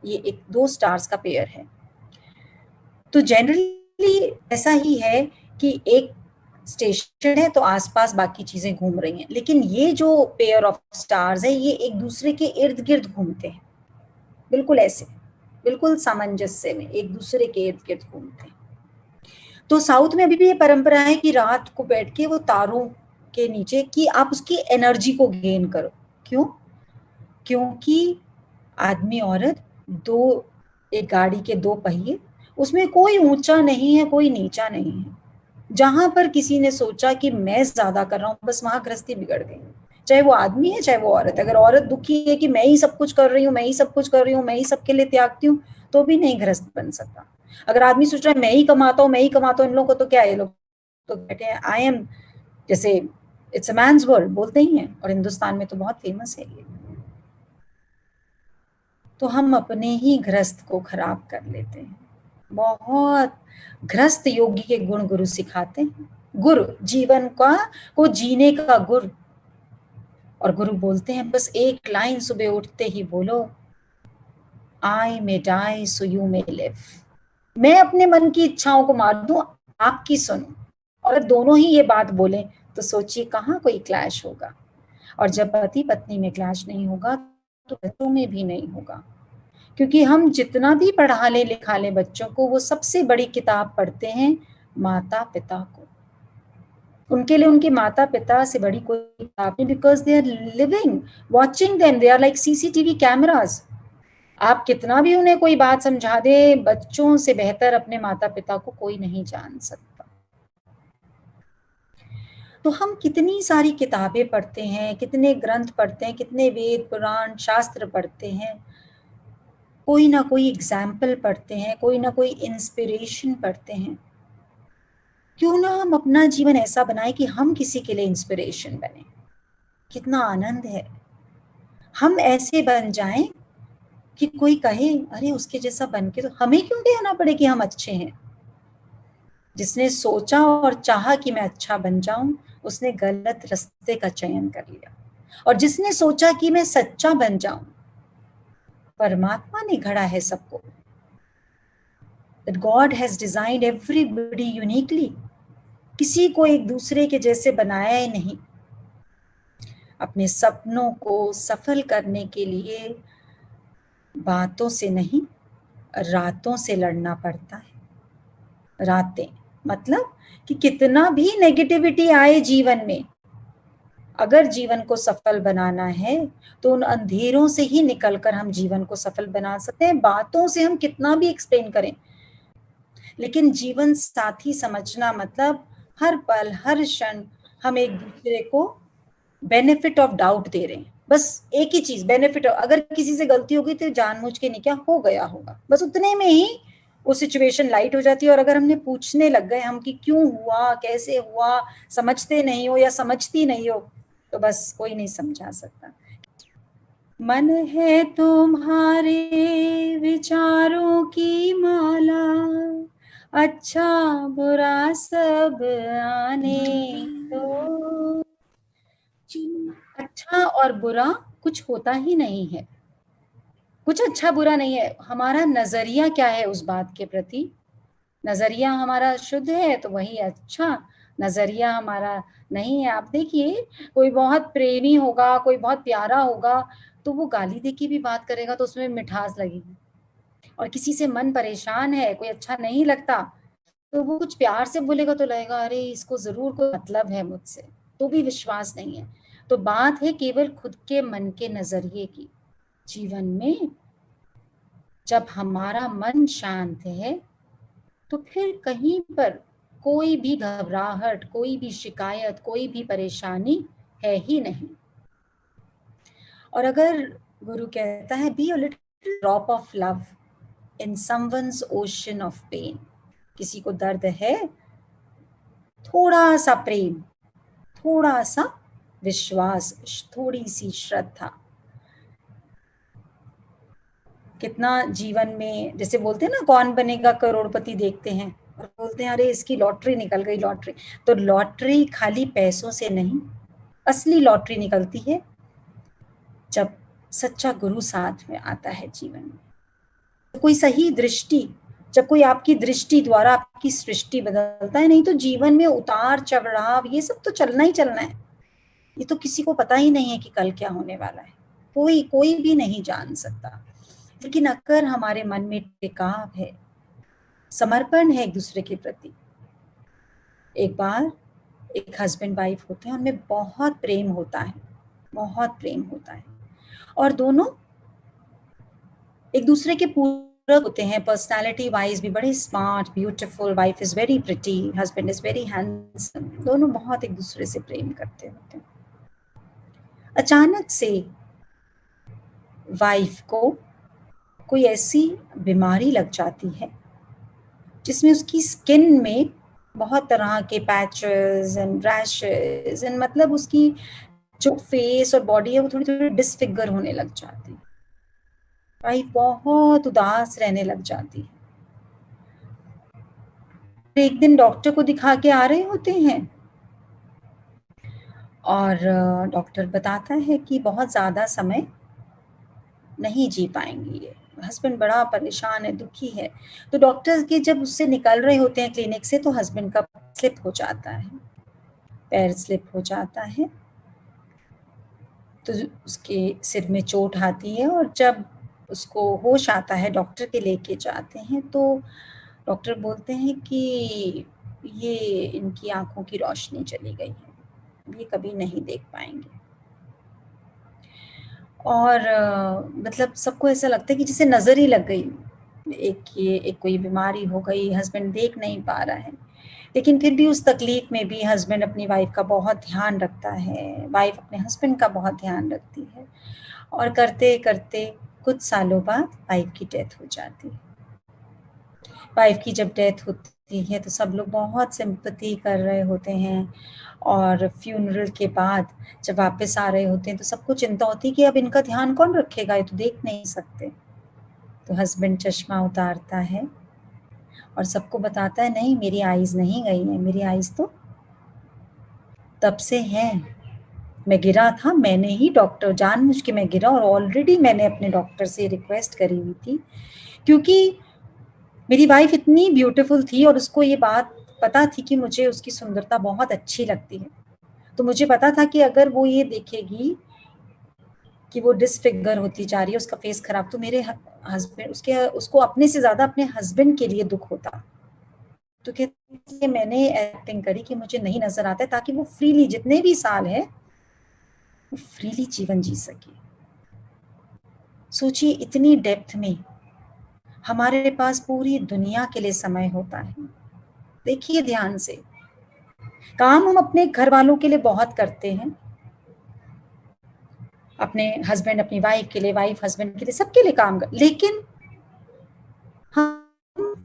ये एक दो स्टार्स का पेयर है। तो जनरली ऐसा ही है कि एक स्टेशन है तो आसपास बाकी चीजें घूम रही हैं, लेकिन ये जो पेयर ऑफ स्टार्स है ये एक दूसरे के इर्द गिर्द घूमते हैं, बिल्कुल ऐसे, बिल्कुल सामंजस्य में एक दूसरे के इर्द गिर्द घूमते हैं। तो साउथ में अभी भी ये परंपरा है कि रात को बैठ के वो तारों के नीचे, कि आप उसकी एनर्जी को गेन करो। क्यों? क्योंकि आदमी औरत दो, एक गाड़ी के दो पहिए, उसमें कोई ऊंचा नहीं है, कोई नीचा नहीं है। जहां पर किसी ने सोचा कि मैं ज्यादा कर रहा हूं, बस वहां गृहस्थी बिगड़ गई, चाहे वो आदमी है चाहे वो औरत। अगर औरत दुखी है कि मैं ही सब कुछ कर रही हूँ, मैं ही सब कुछ कर रही हूँ, मैं ही सबके लिए त्यागती हूँ, तो भी नहीं गृहस्थ बन सकता। अगर आदमी सोच रहा है मैं ही कमाता हूँ, मैं ही कमाता हूँ, इन लोगों को तो क्या है, लोग तो कहते हैं आई एम, जैसे इट्स अ मैन्स वर्ल्ड बोलते ही हैं, और हिंदुस्तान में तो बहुत फेमस है ये। तो हम अपने ही गृहस्थ को खराब कर लेते हैं। बहुत गृहस्थ योगी के गुण गुरु सिखाते हैं, गुरु जीवन को जीने का गुरु। और गुरु बोलते हैं बस एक लाइन सुबह उठते ही बोलो, I may die so you may live. मैं अपने मन की इच्छाओं को मार दूं, आपकी सुनो। और दोनों ही ये बात बोले तो सोचिए कहाँ कोई क्लैश होगा। और जब पति पत्नी में क्लैश नहीं होगा तो बच्चों में भी नहीं होगा, क्योंकि हम जितना भी पढ़ा ले लिखा ले बच्चों को, वो सबसे बड़ी किताब पढ़ते हैं माता पिता को। उनके लिए उनके माता पिता से बड़ी कोई किताब नहीं, because they are living watching them, they are like CCTV cameras. आप कितना भी उन्हें कोई बात समझा दे, बच्चों से बेहतर अपने माता पिता को कोई नहीं जान सकता। तो हम कितनी सारी किताबें पढ़ते हैं, कितने ग्रंथ पढ़ते हैं, कितने वेद पुराण शास्त्र पढ़ते हैं, कोई ना कोई एग्जाम्पल पढ़ते हैं, कोई ना कोई इंस्पिरेशन पढ़ते हैं, क्यों ना हम अपना जीवन ऐसा बनाए कि हम किसी के लिए इंस्पिरेशन बने। कितना आनंद है। हम ऐसे बन जाएं कि कोई कहे अरे उसके जैसा बन के तो हमें क्यों कहना पड़े कि हम अच्छे हैं। जिसने सोचा और चाहा कि मैं अच्छा बन जाऊं, उसने गलत रास्ते का चयन कर लिया। और जिसने सोचा कि मैं सच्चा बन जाऊं, परमात्मा ने गढ़ा है सबको। That God has designed everybody uniquely. किसी को एक दूसरे के जैसे बनाया ही नहीं। अपने सपनों को सफल करने के लिए बातों से नहीं, रातों से लड़ना पड़ता है। रातें मतलब कि कितना भी नेगेटिविटी आए जीवन में, अगर जीवन को सफल बनाना है तो उन अंधेरों से ही निकलकर हम जीवन को सफल बना सकते हैं। बातों से हम कितना भी एक्सप्लेन करें, लेकिन जीवन साथी समझना मतलब हर पल हर क्षण हम एक दूसरे को बेनिफिट ऑफ डाउट दे रहे हैं। बस एक ही चीज, बेनिफिट। अगर किसी से गलती हो गई तो जानबूझ के नहीं, क्या हो गया होगा, बस उतने में ही वो सिचुएशन लाइट हो जाती है। और अगर हमने पूछने लग गए हम कि क्यों हुआ, कैसे हुआ, समझते नहीं हो या समझती नहीं हो, तो बस कोई नहीं समझा सकता। मन है तुम्हारे विचारों की माला, अच्छा बुरा सब आने दो। अच्छा और बुरा कुछ होता ही नहीं है, कुछ अच्छा बुरा नहीं है। हमारा नजरिया क्या है उस बात के प्रति। नजरिया हमारा शुद्ध है तो वही अच्छा, नजरिया हमारा नहीं है। आप देखिए, कोई बहुत प्रेमी होगा, कोई बहुत प्यारा होगा, तो वो गाली दे के भी बात करेगा तो उसमें मिठास लगेगी। और किसी से मन परेशान है, कोई अच्छा नहीं लगता, तो वो कुछ प्यार से बोलेगा तो लगेगा अरे इसको जरूर कोई मतलब है मुझसे, तो भी विश्वास नहीं है। तो बात है केवल खुद के मन के नजरिए की। जीवन में जब हमारा मन शांत है तो फिर कहीं पर कोई भी घबराहट, कोई भी शिकायत, कोई भी परेशानी है ही नहीं। और अगर गुरु कहता है be a little drop of love in someone's ocean of pain, किसी को दर्द है, थोड़ा सा प्रेम, थोड़ा सा विश्वास, थोड़ी सी श्रद्धा, कितना जीवन में, जैसे बोलते हैं ना कौन बनेगा करोड़पति देखते हैं और बोलते हैं अरे इसकी लॉटरी निकल गई, लॉटरी। तो लॉटरी खाली पैसों से नहीं, असली लॉटरी निकलती है जब सच्चा गुरु साथ में आता है जीवन में। कोई सही दृष्टि, जब कोई आपकी दृष्टि द्वारा आपकी सृष्टि बदलता है। नहीं तो जीवन में उतार चढ़ाव ये सब तो चलना ही चलना है। ये तो किसी को पता ही नहीं है कि कल क्या होने वाला है, कोई भी नहीं जान सकता। लेकिन अगर हमारे मन में टिकाव है, समर्पण है एक दूसरे के प्रति। एक बार एक हस्बैंड वाइफ होते हैं, उनमें बहुत प्रेम होता है, बहुत प्रेम होता है, और दोनों एक दूसरे के पूरक होते हैं। पर्सनालिटी वाइज भी बड़े smart, beautiful. Wife is very pretty, husband is very handsome. दोनों बहुत एक दूसरे से प्रेम करते होते हैं। अचानक से वाइफ को कोई ऐसी बीमारी लग जाती है जिसमें उसकी स्किन में बहुत तरह के पैचेस एंड रैशेस एंड मतलब उसकी जो फेस और बॉडी है वो थोड़ी थोड़ी डिसफिगर होने लग जाती है। वाइफ बहुत उदास रहने लग जाती है। एक दिन डॉक्टर को दिखा के आ रहे होते हैं और डॉक्टर बताता है कि बहुत ज़्यादा समय नहीं जी पाएंगी ये। हस्बैंड बड़ा परेशान है, दुखी है। तो डॉक्टर के जब उससे निकल रहे होते हैं क्लिनिक से, तो हस्बैंड का स्लिप हो जाता है, पैर स्लिप हो जाता है, तो उसके सिर में चोट आती है। और जब उसको होश आता है, डॉक्टर के लेके जाते हैं, तो डॉक्टर बोलते हैं कि ये इनकी आंखों की रोशनी चली गई है, ये कभी नहीं देख पाएंगे। और मतलब सबको ऐसा लगता है कि जैसे नजर ही लग गई, एक कोई बीमारी हो गई, हस्बैंड देख नहीं पा रहा है। लेकिन फिर भी उस तकलीफ में भी हस्बैंड अपनी वाइफ का बहुत ध्यान रखता है, वाइफ अपने हस्बैंड का बहुत ध्यान रखती है। और करते करते कुछ सालों बाद वाइफ की डेथ हो जाती है। वाइफ की जब डेथ होती है तो सब लोग बहुत सिंपैथी कर रहे होते हैं, और फ्यूनरल के बाद जब वापस आ रहे होते हैं तो सबको चिंता होती है कि अब इनका ध्यान कौन रखेगा, ये तो देख नहीं सकते। तो हस्बैंड चश्मा उतारता है और सबको बताता है, नहीं मेरी आईज नहीं गई है, मेरी आईज तो तब से है। मैं गिरा था, मैंने ही डॉक्टर जानबूझ के मैं गिरा, और ऑलरेडी मैंने अपने डॉक्टर से रिक्वेस्ट करी हुई थी, क्योंकि मेरी वाइफ इतनी ब्यूटीफुल थी और उसको ये बात पता थी कि मुझे उसकी सुंदरता बहुत अच्छी लगती है। तो मुझे पता था कि अगर वो ये देखेगी कि वो डिसफिगर होती जा रही है, उसका फेस खराब, तो मेरे हस्बैंड उसको अपने से ज्यादा अपने हस्बैंड के लिए दुख होता। तो कहती है मैंने एक्टिंग करी कि मुझे नहीं नजर आता है, ताकि वो फ्रीली जितने भी साल है वो फ्रीली जीवन जी सके। सोचिए इतनी डेप्थ में हमारे पास पूरी दुनिया के लिए समय होता है। देखिए ध्यान से, काम हम अपने घर वालों के लिए बहुत करते हैं, अपने हस्बैंड अपनी वाइफ के लिए, वाइफ हस्बैंड के लिए, सबके लिए काम कर, लेकिन हम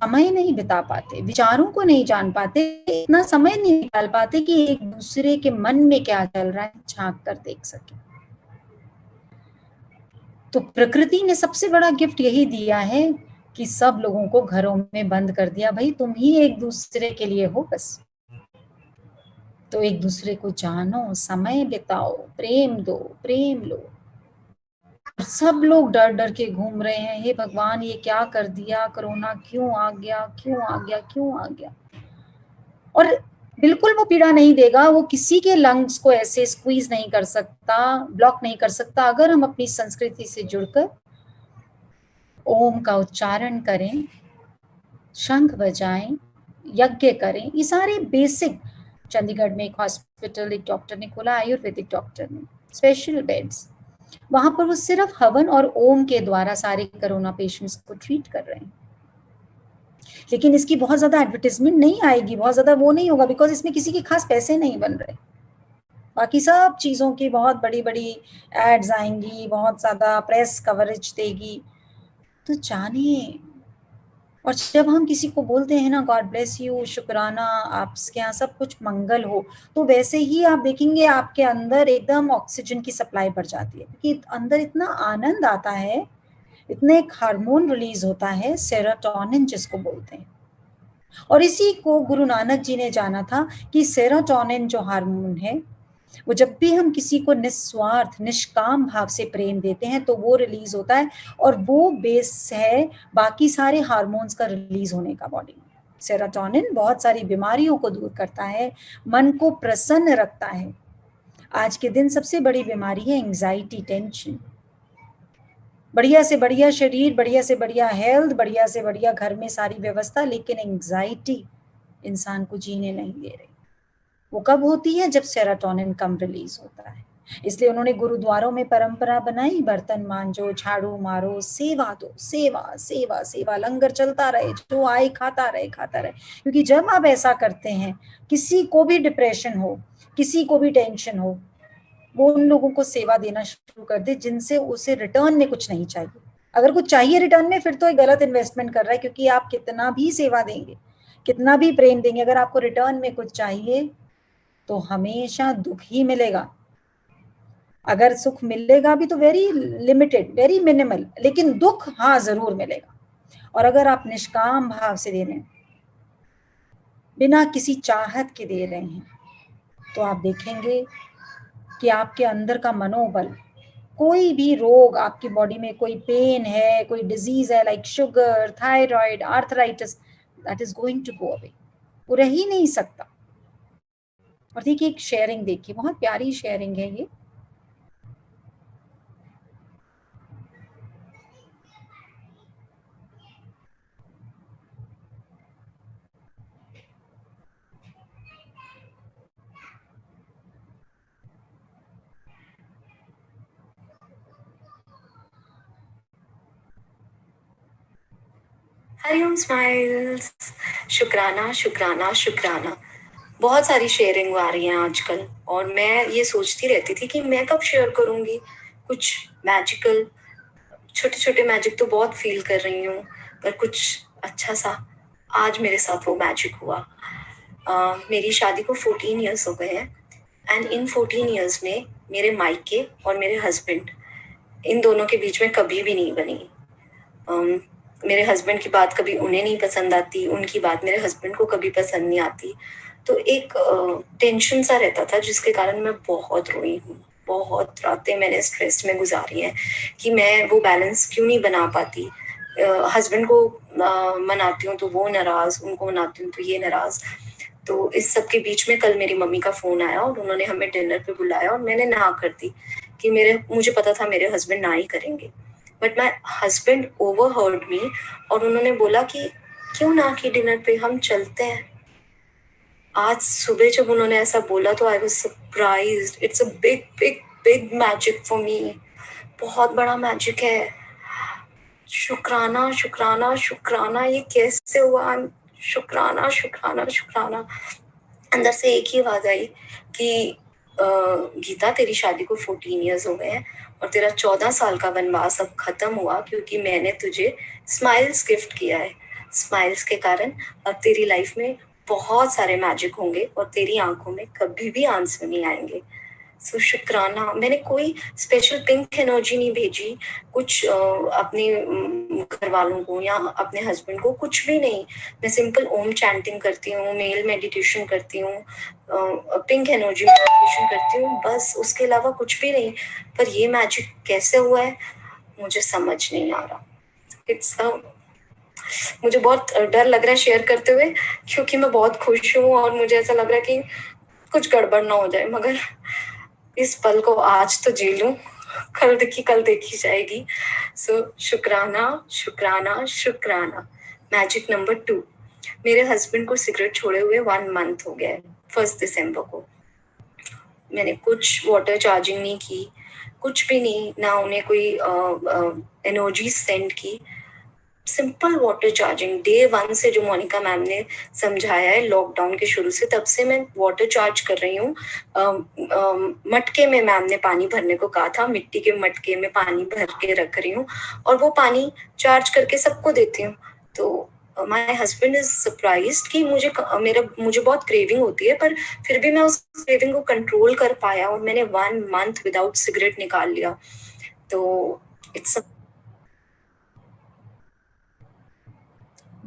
समय नहीं बिता पाते, विचारों को नहीं जान पाते, इतना समय नहीं निकाल पाते कि एक दूसरे के मन में क्या चल रहा है झांक कर देख सके। तो प्रकृति ने सबसे बड़ा गिफ्ट यही दिया है कि सब लोगों को घरों में बंद कर दिया, भाई तुम ही एक दूसरे के लिए हो बस। तो एक दूसरे को जानो, समय बिताओ, प्रेम दो, प्रेम लो। सब लोग डर डर के घूम रहे हैं, हे भगवान ये क्या कर दिया, कोरोना क्यों आ गया, क्यों आ गया, क्यों आ गया। और बिल्कुल वो पीड़ा नहीं देगा, वो किसी के लंग्स को ऐसे स्क्वीज नहीं कर सकता, ब्लॉक नहीं कर सकता, अगर हम अपनी संस्कृति से जुड़कर ओम का उच्चारण करें, शंख बजाएं, यज्ञ करें। ये सारे बेसिक, चंडीगढ़ में एक हॉस्पिटल एक डॉक्टर ने खोला, आयुर्वेदिक डॉक्टर ने, स्पेशल बेड्स, वहां पर वो सिर्फ हवन और ओम के द्वारा सारे कोरोना पेशेंट्स को ट्रीट कर रहे हैं। लेकिन इसकी बहुत ज्यादा एडवर्टाइजमेंट नहीं आएगी, बहुत ज्यादा वो नहीं होगा, बिकॉज इसमें किसी के खास पैसे नहीं बन रहे। बाकी सब चीजों की बहुत बड़ी बड़ी एड्स आएंगी, बहुत ज्यादा प्रेस कवरेज देगी। तो जानिए, और जब हम किसी को बोलते हैं ना गॉड ब्लेस यू, शुक्राना, आपके यहाँ सब कुछ मंगल हो, तो वैसे ही आप देखेंगे आपके अंदर एकदम ऑक्सीजन की सप्लाई बढ़ जाती है, क्योंकि अंदर इतना आनंद आता है, इतने एक हार्मोन रिलीज होता है सेरोटोनिन जिसको बोलते हैं। और इसी को गुरु नानक जी ने जाना था कि सेरोटोनिन जो हार्मोन है, वो जब भी हम किसी को निस्वार्थ निष्काम भाव से प्रेम देते हैं तो वो रिलीज होता है, और वो बेस है बाकी सारे हार्मोन्स का रिलीज होने का बॉडी में। सेरोटोनिन बहुत सारी बीमारियों को दूर करता है, मन को प्रसन्न रखता है। आज के दिन सबसे बड़ी बीमारी है एंजाइटी, टेंशन। बढ़िया से बढ़िया शरीर, बढ़िया से बढ़िया हेल्थ, बढ़िया से बढ़िया घर में सारी व्यवस्था, लेकिन एंजाइटी इंसान को जीने नहीं दे रही। वो कब होती है? जब सेरोटोनिन कम रिलीज होता है। इसलिए उन्होंने गुरुद्वारों में परंपरा बनाई, बर्तन मांजो, झाड़ू मारो, सेवा दो, सेवा सेवा सेवा, लंगर चलता रहे, जो आए खाता रहे खाता रहे। क्योंकि जब आप ऐसा करते हैं, किसी को भी डिप्रेशन हो, किसी को भी टेंशन हो, वो उन लोगों को सेवा देना शुरू कर दे जिनसे उसे रिटर्न में कुछ नहीं चाहिए। अगर कुछ चाहिए रिटर्न में, फिर तो एक गलत इन्वेस्टमेंट कर रहा है, क्योंकि आप कितना भी सेवा देंगे, कितना भी प्रेम देंगे, अगर आपको रिटर्न में कुछ चाहिए तो हमेशा दुख ही मिलेगा। अगर सुख मिलेगा भी तो वेरी लिमिटेड, वेरी मिनिमल, लेकिन दुख हाँ जरूर मिलेगा। और अगर आप निष्काम भाव से दे रहे हैं, बिना किसी चाहत के दे रहे हैं, तो आप देखेंगे कि आपके अंदर का मनोबल, कोई भी रोग आपकी बॉडी में, कोई पेन है, कोई डिजीज है like sugar, thyroid, arthritis, that is going to go away, वो रह ही नहीं सकता। और देखिए एक शेयरिंग, देखिए बहुत प्यारी शेयरिंग है ये। हरिओम स्माइल्स, शुक्राना शुक्राना शुक्राना। बहुत सारी शेयरिंग आ रही हैं आजकल, और मैं ये सोचती रहती थी कि मैं कब शेयर करूँगी कुछ मैजिकल। छोटे छोटे मैजिक तो बहुत फील कर रही हूँ, पर कुछ अच्छा सा आज मेरे साथ वो मैजिक हुआ। मेरी शादी को 14 इयर्स हो गए हैं एंड इन 14 इयर्स में मेरे मायके और मेरे हस्बैंड, इन दोनों के बीच में कभी भी नहीं बनी। मेरे हस्बैंड की बात कभी उन्हें नहीं पसंद आती, उनकी बात मेरे हस्बैंड को कभी पसंद नहीं आती। तो एक टेंशन सा रहता था जिसके कारण मैं बहुत रोई हूँ। बहुत रातें मैंने स्ट्रेस में गुजारी हैं कि मैं वो बैलेंस क्यों नहीं बना पाती। हस्बैंड को मनाती हूँ तो वो नाराज, उनको मनाती हूँ तो ये नाराज। तो इस सब के बीच में कल मेरी मम्मी का फोन आया और उन्होंने हमें डिनर पे बुलाया और मैंने ना कर दी कि मुझे पता था मेरे हस्बैंड ना ही करेंगे, बट माई हस्बैंड ओवरहर्ड मी और उन्होंने बोला कि क्यों ना कि डिनर पे हम चलते हैं। आज सुबह जब उन्होंने ऐसा बोला तो I was surprised. It's a big big big magic for me. बहुत बड़ा मैजिक है। शुक्राना शुक्राना शुक्राना, ये कैसे हुआ? शुक्राना शुक्राना शुक्राना। अंदर से एक ही आवाज आई कि गीता, तेरी शादी को 14 इयर्स हो गए हैं और तेरा 14 साल का वनवास अब खत्म हुआ क्योंकि मैंने तुझे स्माइल्स गिफ्ट किया है। स्माइल्स के कारण अब तेरी लाइफ में बहुत सारे मैजिक होंगे और तेरी आंखों में कभी भी आंसू नहीं आएंगे। सो शुक्राना। मैंने कोई स्पेशल पिंक एनर्जी नहीं भेजी कुछ अपने घर वालों को या अपने हस्बैंड को, कुछ भी नहीं। मैं सिंपल ओम चैंटिंग करती हूँ, मेल मेडिटेशन करती हूँ, पिंक एनर्जी मेडिटेशन करती हूँ, बस। उसके अलावा कुछ भी नहीं। पर ये मैजिक कैसे हुआ है मुझे समझ नहीं आ रहा। मुझे बहुत डर लग रहा है शेयर करते हुए क्योंकि मैं बहुत खुश हूँ और मुझे ऐसा लग रहा है कि कुछ गड़बड़ ना हो जाए, मगर इस पल को आज तो जी लूं, कल देखी जाएगी। सो शुक्राना शुक्राना शुक्राना। मैजिक नंबर 2, मेरे हस्बैंड को सिगरेट छोड़े हुए 1 मंथ हो गया है। 1 दिसंबर को मैंने कुछ वाटर चार्जिंग नहीं की, कुछ भी नहीं, ना उन्हें कोई एनर्जी सेंड की। सिंपल वाटर चार्जिंग डे 1 से जो मोनिका मैम ने समझाया है लॉकडाउन के शुरू से, तब से मैं वाटर चार्ज कर रही हूँ। मटके में मैम ने पानी भरने को कहा था, मिट्टी के मटके में पानी भर के रख रही हूँ और वो पानी चार्ज करके सबको देती हूँ। तो माय हस्बैंड इज सरप्राइज्ड कि मुझे बहुत क्रेविंग होती है, पर फिर भी मैं उस क्रेविंग को कंट्रोल कर पाया और मैंने 1 मंथ विदाउट सिगरेट निकाल लिया। तो इट्स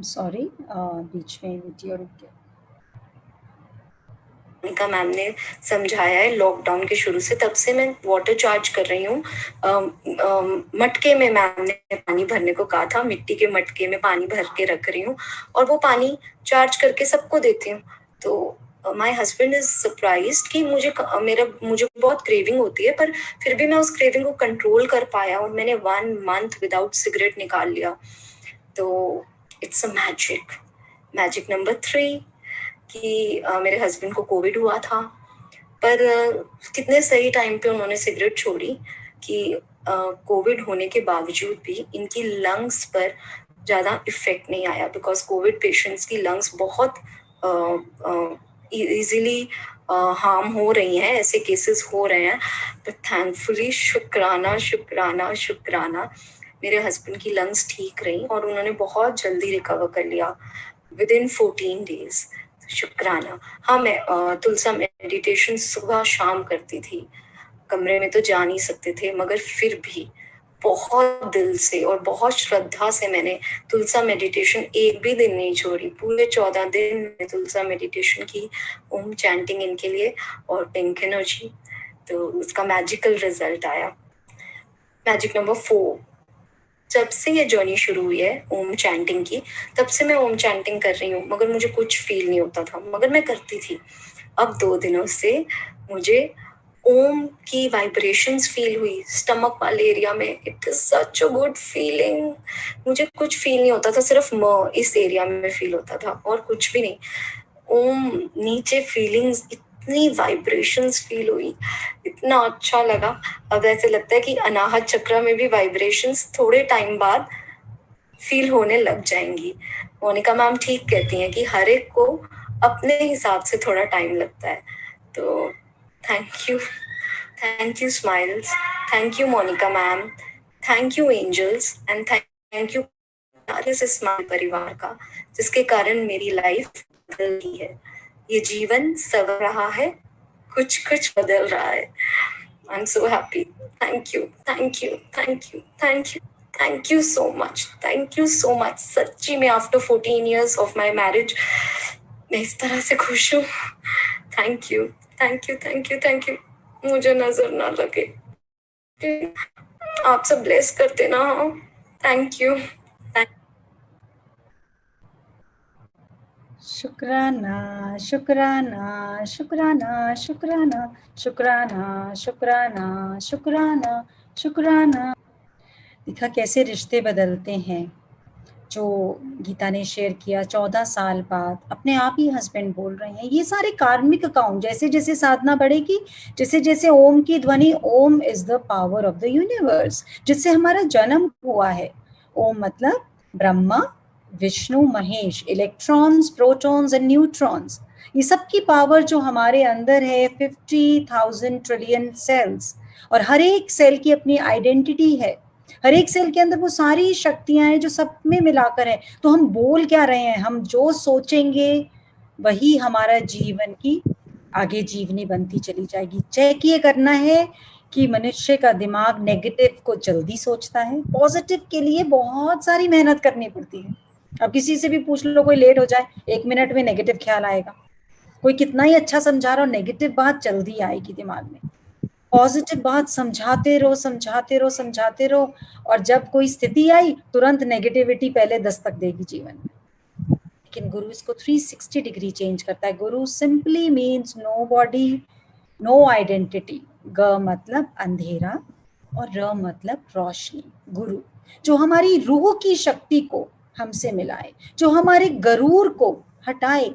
सॉरी, बीच में वीडियो रुक गया। मोनिका मैम ने समझाया है लॉकडाउन के शुरू से, तब से मैं वाटर चार्ज कर रही हूँ। मटके में मैम ने पानी भरने को कहा था, मिट्टी के मटके में पानी भर के रख रही हूँ और वो पानी चार्ज करके सबको देती हूँ। तो माय हस्बैंड इज सरप्राइज्ड कि मुझे बहुत क्रेविंग होती है, पर फिर भी मैं उस क्रेविंग को कंट्रोल कर पाया और मैंने 1 मंथ विदाउट सिगरेट निकाल लिया। तो इट्स अ मैजिक नंबर 3 कि मेरे हस्बैंड को कोविड हुआ था, पर कितने सही टाइम पे उन्होंने सिगरेट छोड़ी कि कोविड होने के बावजूद भी इनकी लंग्स पर ज़्यादा इफेक्ट नहीं आया, बिकॉज कोविड पेशेंट्स की लंग्स बहुत इजीली हार्म हो रही हैं, ऐसे केसेस हो रहे हैं। बट थैंकफुली शुक्राना शुक्राना शुक्राना, मेरे हस्बैंड की लंग्स ठीक रही और उन्होंने बहुत जल्दी रिकवर कर लिया विदिन 14 डेज। शुक्राना। हाँ, मैं तुलसा मेडिटेशन सुबह शाम करती थी, कमरे में तो जा नहीं सकते थे, मगर फिर भी बहुत दिल से और बहुत श्रद्धा से मैंने तुलसा मेडिटेशन एक भी दिन नहीं छोड़ी। पूरे 14 दिन मैंने तुलसा मेडिटेशन की, ओम चैंटिंग इनके लिए और पिंक एनर्जी। तो उसका मैजिकल रिजल्ट आया। मैजिक नंबर 4, जब से ये जर्नी शुरू हुई है ओम चैंटिंग की, तब से मैं ओम चैंटिंग कर रही हूँ, मगर मुझे कुछ फील नहीं होता था, मगर मैं करती थी। अब 2 दिनों से मुझे ओम की वाइब्रेशंस फील हुई स्टमक वाले एरिया में। It is such a good feeling. मुझे कुछ फील नहीं होता था, सिर्फ इस एरिया में फील होता था और कुछ भी नहीं। ओम नीचे फीलिंग्स, इतनी वाइब्रेशंस फील हुई, इतना अच्छा लगा। अब ऐसे लगता है कि अनाहत चक्र में भी वाइब्रेशंस थोड़े टाइम बाद फील होने लग जाएंगी। मोनिका मैम ठीक कहती हैं कि हर एक को अपने हिसाब से थोड़ा टाइम लगता है। तो thank you smiles, thank you Monica ma'am, thank you angels and thank you सारे स्माइल परिवार का। जिसके कारण मेरी लाइफ बदल रही है। ये जीवन संवर रहा है, कुछ कुछ बदल रहा है। I am so happy. Thank you, thank you, thank you, thank you, thank you so much, thank you so much. सच्ची में after 14 years of my marriage मैं इस तरह से खुश हूँ। Thank you, thank you, thank you, thank you. मुझे नजर ना लगे, आप सब ब्लेस करते ना। Thank you. शुक्राना शुक्राना शुक्राना शुक्राना शुक्राना शुक्राना शुक्राना शुक्राना। देखा कैसे रिश्ते बदलते हैं। जो गीता ने शेयर किया 14 साल बाद अपने आप ही हस्बैंड बोल रहे हैं। ये सारे कार्मिक अकाउंट, जैसे जैसे साधना बढ़ेगी, जैसे जैसे ओम की ध्वनि, Om is the power of the universe, जिससे हमारा जन्म हुआ है। ओम मतलब Brahma Vishnu Mahesh, electrons protons and neutrons, ये सब की पावर जो हमारे अंदर है 50,000 ट्रिलियन सेल्स, और हर एक सेल की अपनी आइडेंटिटी है। हर एक सेल के अंदर वो सारी शक्तियां हैं जो सब में मिलाकर है। तो हम बोल क्या रहे हैं? हम जो सोचेंगे वही हमारा जीवन की आगे जीवनी बनती चली जाएगी। चेक ये करना है कि मनुष्य का दिमाग नेगेटिव को जल्दी सोचता है, पॉजिटिव के लिए बहुत सारी मेहनत करनी पड़ती है। अब किसी से भी पूछ लो, कोई लेट हो जाए 1 मिनट में नेगेटिव ख्याल आएगा। कोई कितना ही अच्छा समझा रहा हो, नेगेटिव बात जल्दी आएगी दिमाग में। पॉजिटिव बात समझाते रहो समझाते रहो समझाते रहो, और जब कोई स्थिति आई तुरंत नेगेटिविटी पहले दस्तक देगी जीवन में। लेकिन गुरु इसको 360 डिग्री चेंज करता है। Guru simply means no body no identity. ग मतलब अंधेरा और र मतलब रोशनी। गुरु जो हमारी रूह की शक्ति को हमसे मिलाए, जो हमारे गरूर को हटाए,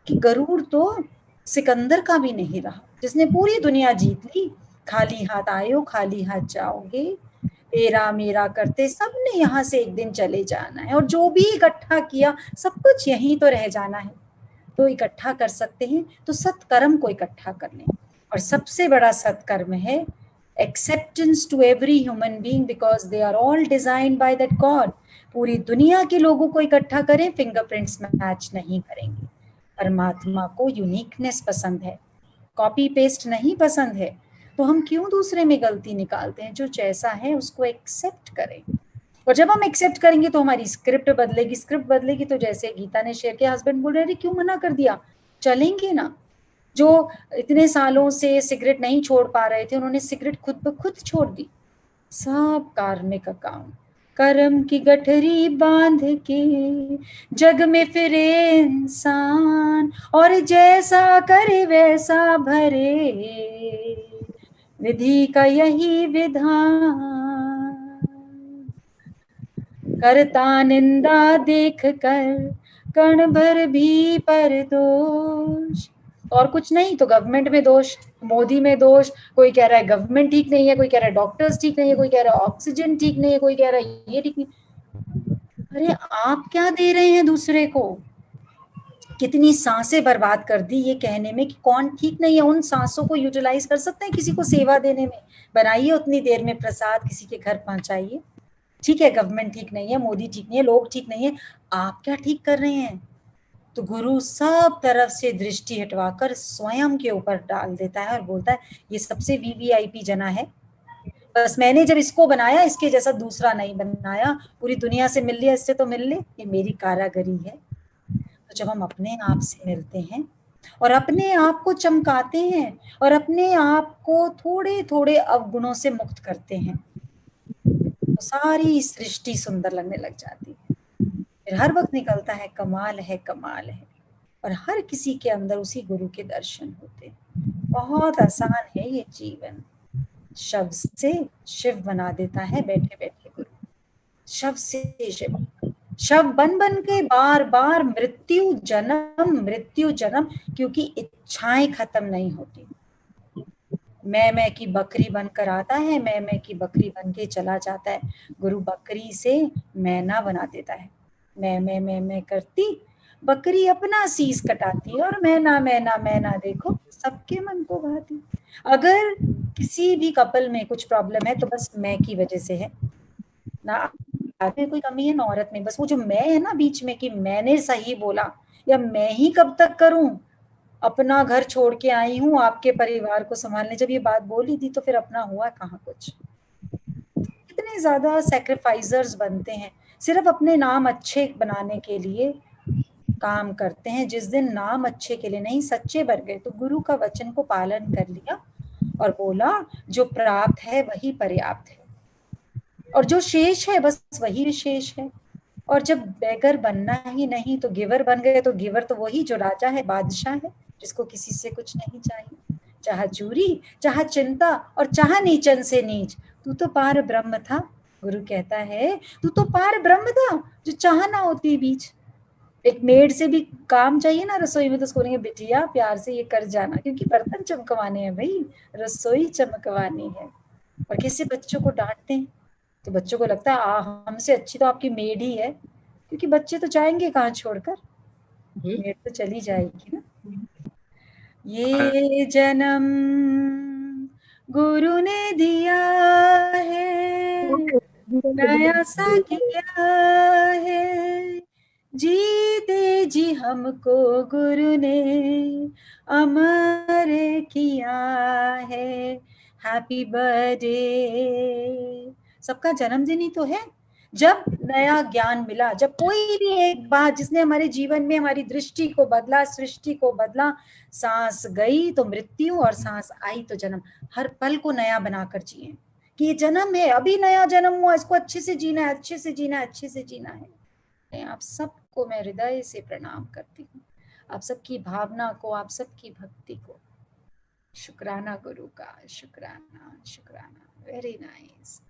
कि गरूर तो सिकंदर का भी नहीं रहा जिसने पूरी दुनिया जीत ली। खाली हाथ आयो खाली हाथ जाओगे, तेरा मेरा करते सबने यहाँ से एक दिन चले जाना है, और जो भी इकट्ठा किया सब कुछ यहीं तो रह जाना है। तो इकट्ठा कर सकते हैं तो सत्कर्म को इकट्ठा कर लें, और सबसे बड़ा सत्कर्म है acceptance to every human being, because they are all designed by that god. पूरी दुनिया के लोगों को इकट्ठा करें, फिंगरप्रिंट्स मैच नहीं करेंगे। परमात्मा को यूनिकनेस पसंद है, कॉपी पेस्ट नहीं पसंद है। तो हम क्यों दूसरे में गलती निकालते हैं? जो जैसा है उसको एक्सेप्ट करें, और जब हम एक्सेप्ट करेंगे तो हमारी स्क्रिप्ट बदलेगी। स्क्रिप्ट बदलेगी तो जैसे गीता ने शेयर किया, हस्बैंड बोल रहे अरे क्यों मना कर दिया, चलेंगे ना। जो इतने सालों से सिगरेट नहीं छोड़ पा रहे थे, उन्होंने सिगरेट खुद ब खुद छोड़ दी। सब कार्मिक अकाउंट, कर्म की गठरी बांध के जग में फिरे इंसान, और जैसा करे वैसा भरे, विधि का यही विधान। करता निंदा देख कर कण भर भी पर दोष, और कुछ नहीं तो गवर्नमेंट में दोष, मोदी में दोष। कोई कह रहा है गवर्नमेंट ठीक नहीं है, कोई कह रहा है डॉक्टर्स ठीक नहीं है, कोई कह रहा है ऑक्सीजन ठीक नहीं है, कोई कह रहा है ये ठीक नहीं। अरे आप क्या दे रहे हैं दूसरे को? कितनी सांसें बर्बाद कर दी ये कहने में कि कौन ठीक नहीं है। उन सांसों को यूटिलाइज कर सकते हैं किसी को सेवा देने में। बनाइए उतनी देर में प्रसाद, किसी के घर पहुंचाइए। ठीक है गवर्नमेंट ठीक नहीं है, मोदी ठीक नहीं है, लोग ठीक नहीं है, आप क्या ठीक कर रहे हैं? तो गुरु सब तरफ से दृष्टि हटवाकर स्वयं के ऊपर डाल देता है और बोलता है ये सबसे वीवीआईपी जना है, बस मैंने जब इसको बनाया इसके जैसा दूसरा नहीं बनाया। पूरी दुनिया से मिल लिया, इससे तो मिल ले, ये मेरी कारागरी है। तो जब हम अपने आप से मिलते हैं और अपने आप को चमकाते हैं और अपने आप को थोड़े थोड़े अवगुणों से मुक्त करते हैं, तो सारी सृष्टि सुंदर लगने लग जाती है। फिर हर वक्त निकलता है कमाल है कमाल है, और हर किसी के अंदर उसी गुरु के दर्शन होते हैं। बहुत आसान है ये जीवन। शव से शिव बना देता है बैठे बैठे गुरु। शव से शिव, शव बन बन के बार बार मृत्यु जन्म, क्योंकि इच्छाएं खत्म नहीं होती। मैं की बकरी बनकर आता है, मैं की बकरी बन के चला जाता है। गुरु बकरी से मैना बना देता है। मैं करती, बकरी अपना सीस कटाती है, और मैना देखो सबके मन को भाती। अगर किसी भी कपल में कुछ प्रॉब्लम है तो बस मैं की वजह से है, ना में कोई कमी है ना औरत में, बस वो जो मैं है ना बीच में कि मैंने सही बोला, या मैं ही कब तक करूं, अपना घर छोड़ के आई हूं आपके परिवार को संभालने, जब ये बात बोली थी तो फिर अपना हुआ कहाँ कुछ। कितने ज्यादा सैक्रिफाइजर्स बनते हैं, सिर्फ अपने नाम अच्छे बनाने के लिए काम करते हैं। जिस दिन नाम अच्छे के लिए नहीं सच्चे बन गए तो गुरु का वचन को पालन कर लिया और बोला जो प्राप्त है वही पर्याप्त है, और जो शेष है बस वही विशेष है। और जब बेगर बनना ही नहीं तो गिवर बन गए, तो गिवर तो वही जो राजा है, बादशाह है, जिसको किसी से कुछ नहीं चाहिए, चाहे चूरी, चाहे चिंता और चाहे नीचन से नीच, तू तो पार ब्रह्म था। गुरु कहता है तू तो पार ब्रह्म था जो चाह ना होती बीच। एक मेड से भी काम चाहिए ना रसोई में, तो उसको बोलेंगे बिटिया प्यार से ये कर जाना, क्योंकि बर्तन चमकवाने हैं भाई, रसोई चमकवानी है। और किसी बच्चों को डांटते हैं तो बच्चों को लगता है हमसे अच्छी तो आपकी मेड ही है, क्योंकि बच्चे तो जाएंगे कहाँ छोड़कर, मेड तो चली जाएगी ना। ये जन्म गुरु ने दिया है, नया सा किया है, जीते जी हमको गुरु ने अमर किया है। Happy birthday. सबका जन्मदिन ही तो है जब नया ज्ञान मिला, जब कोई भी एक बात जिसने हमारे जीवन में हमारी दृष्टि को बदला, सृष्टि को बदला। सांस गई तो मृत्यु और सांस आई तो जन्म। हर पल को नया बनाकर जिए कि ये जन्म है, अभी नया जन्म हुआ, इसको अच्छे से जीना है, अच्छे से जीना है, अच्छे से जीना है। आप सबको मैं हृदय से प्रणाम करती हूँ, आप सबकी भावना को, आप सबकी भक्ति को। शुक्राना गुरु का, शुक्राना शुक्राना। Very nice.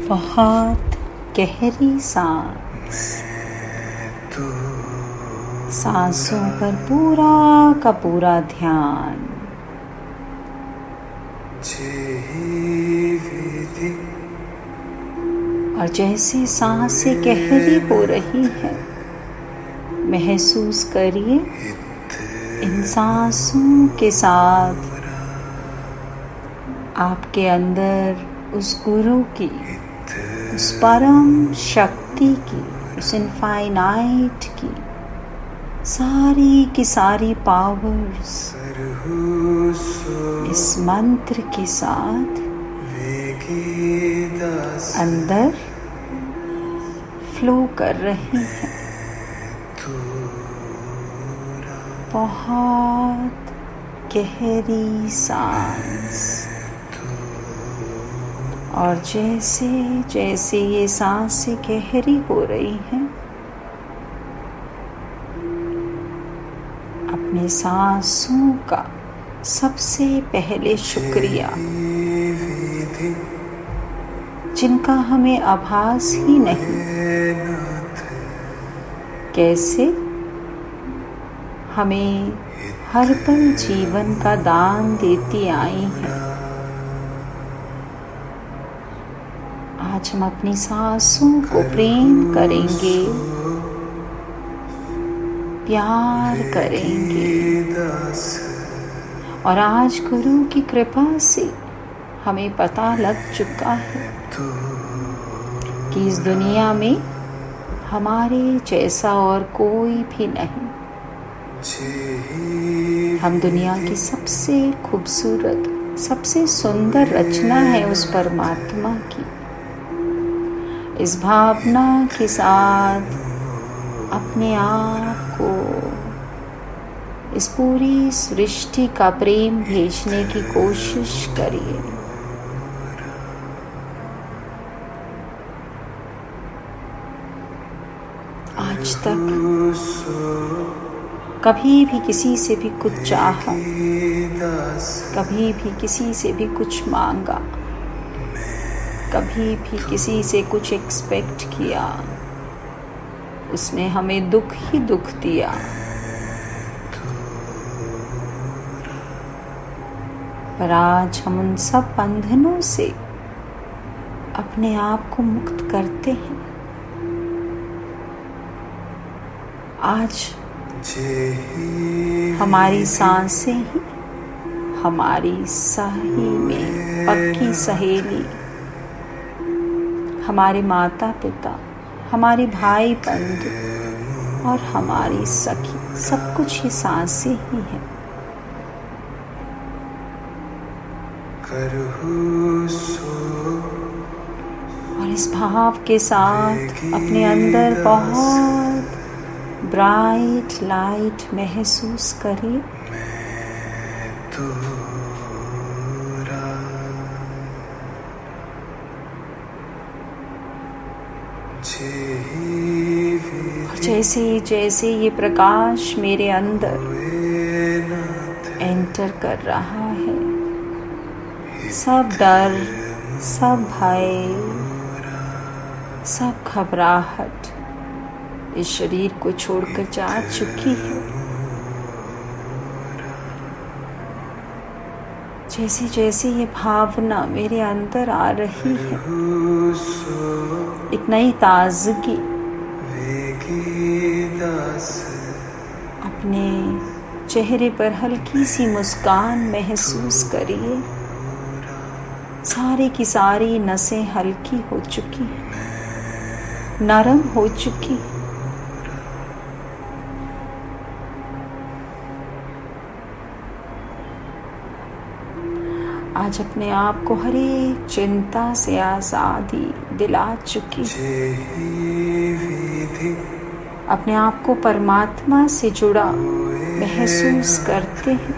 बहुत गहरी सांस, सांसों पर पूरा का पूरा ध्यान। और जैसे सांसें गहरी हो रही हैं, महसूस करिए इन सांसों के साथ आपके अंदर उस गुरु की, उस परम शक्ति की, उस इनफाइनाइट की सारी की सारी पावर्स इस मंत्र के साथ अंदर फ्लो कर रही हैं। बहुत गहरी सांस। और जैसे जैसे ये सांसें गहरी हो रही हैं, अपने सांसों का सबसे पहले शुक्रिया, जिनका हमें आभास ही नहीं, कैसे हमें हर पल जीवन का दान देती आई हैं। आज हम अपनी सांसों को प्रेम करेंगे, प्यार करेंगे। और आज गुरु की कृपा से हमें पता लग चुका है कि इस दुनिया में हमारे जैसा और कोई भी नहीं। हम दुनिया की सबसे खूबसूरत, सबसे सुंदर रचना है उस परमात्मा की। इस भावना के साथ अपने आप को इस पूरी सृष्टि का प्रेम भेजने की कोशिश करिए। आज तक कभी भी किसी से भी कुछ चाहा, कभी भी किसी से भी कुछ मांगा, कभी भी किसी से कुछ एक्सपेक्ट किया, उसने हमें दुख ही दुख दिया। पर आज हम उन सब बंधनों से अपने आप को मुक्त करते हैं। आज हमारी सांसें ही हमारी सही में पक्की सहेली, हमारे माता पिता, हमारे भाई बंधु और हमारी सखी, सब कुछ ही सांसें ही हैं। और इस भाव के साथ अपने अंदर बहुत ब्राइट लाइट महसूस करिए। जैसे जैसे ये प्रकाश मेरे अंदर एंटर कर रहा है, सब डर, सब भय, सब घबराहट इस शरीर को छोड़कर जा चुकी है। जैसे जैसे ये भावना मेरे अंदर आ रही है, एक नई ताजगी, अपने चेहरे पर हल्की सी मुस्कान महसूस करिए। सारी की सारी नसें हल्की हो चुकी हैं, नरम हो चुकी हैं। आज अपने आप को हर एक चिंता से आज़ादी दिला चुकी है। अपने आप को परमात्मा से जुड़ा महसूस करते हैं।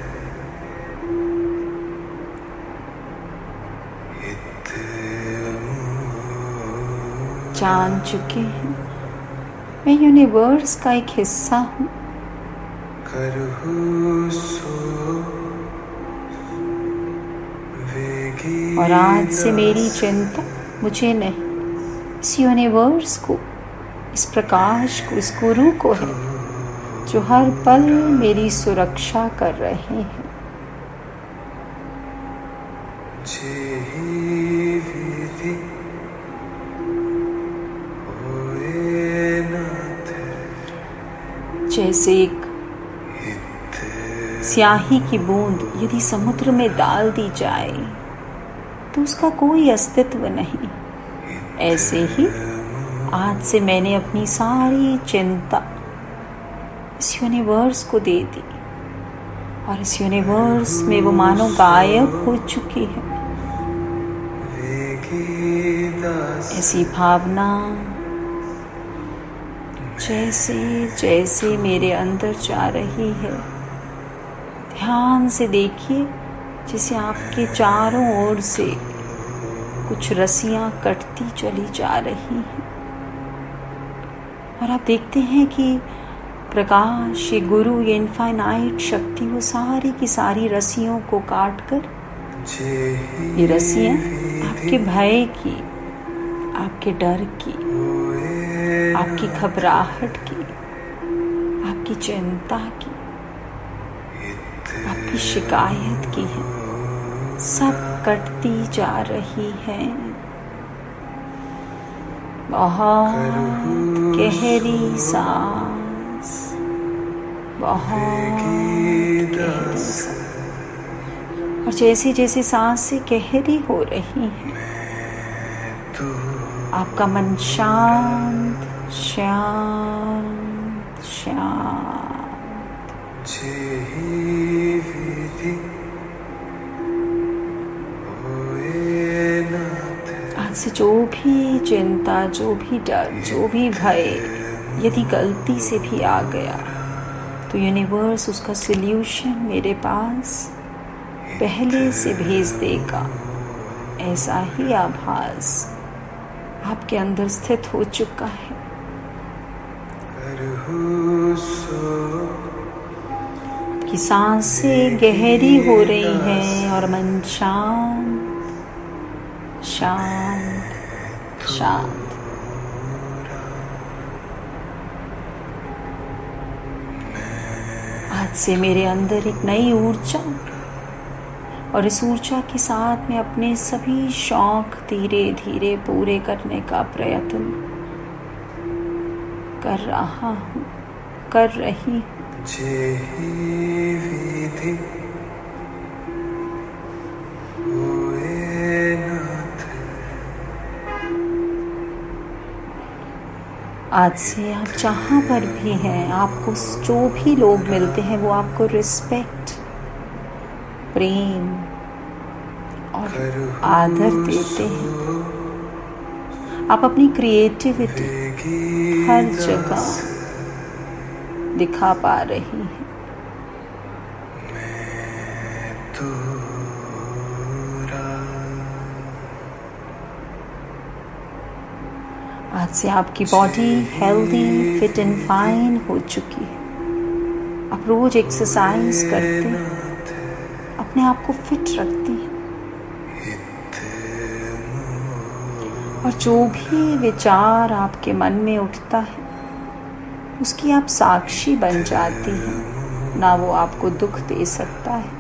जान चुके हैं मैं यूनिवर्स का एक हिस्सा हूँ। और आज से मेरी चिंता मुझे नहीं, इस यूनिवर्स को, इस प्रकाश को, इस गुरु को है जो हर पल मेरी सुरक्षा कर रहे हैं। जैसे एक स्याही की बूंद यदि समुद्र में डाल दी जाए तो उसका कोई अस्तित्व नहीं, ऐसे ही आज से मैंने अपनी सारी चिंता इस यूनिवर्स को दे दी और इस यूनिवर्स में वो मानो गायब हो चुकी है। ऐसी भावना जैसे जैसे मेरे अंदर जा रही है, ध्यान से देखिए, जैसे आपके चारों ओर से कुछ रस्सियां कटती चली जा रही हैं और आप देखते हैं कि प्रकाश, ये गुरु, ये इनफाइनाइट शक्ति वो सारी की सारी रस्सियों को काट कर, ये रस्सियां आपके भय की, आपके डर की, आपकी घबराहट की, आपकी चिंता की, आपकी शिकायत की है, सब कटती जा रही है। बहुत गहरी सांस, बहुत गहरी सांस। और जैसे जैसे सांस से गहरी हो रही है, आपका मन शांत शांत शांत। आज से जो भी चिंता, जो भी डर, जो भी भय यदि गलती से भी आ गया तो यूनिवर्स उसका सल्यूशन मेरे पास पहले से भेज देगा। ऐसा ही आभास आपके अंदर स्थित हो चुका है। कि सांसें गहरी हो रही हैं और मन शांत शांत शांत। आज से मेरे अंदर एक नई ऊर्जा, और इस ऊर्जा के साथ मैं अपने सभी शौक धीरे धीरे पूरे करने का प्रयत्न कर रहा हूँ, कर रही हूँ। आज से आप जहाँ पर भी हैं, आपको जो भी लोग मिलते हैं वो आपको रिस्पेक्ट, प्रेम और आदर देते हैं। आप अपनी क्रिएटिविटी हर जगह दिखा पा रही हैं। आज से आपकी body healthy, fit and fine हो चुकी है। आप रोज एक्सरसाइज करते हैं, अपने आप को फिट रखती हैं, और जो भी विचार आपके मन में उठता है उसकी आप साक्षी बन जाती हैं। ना वो आपको दुख दे सकता है,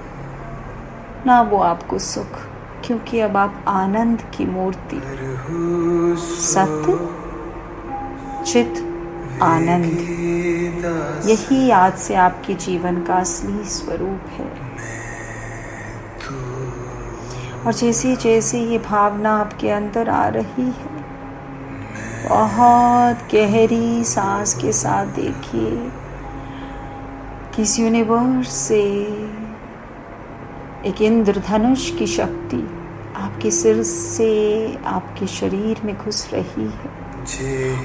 ना वो आपको सुख, क्योंकि अब आप आनंद की मूर्ति, सत्य चित आनंद, यही आज से आपके जीवन का असली स्वरूप है। और जैसे जैसे ये भावना आपके अंदर आ रही है, बहुत गहरी सांस के साथ देखिए कि इस यूनिवर्स से एक इंद्रधनुष की शक्ति आपके सिर से आपके शरीर में घुस रही है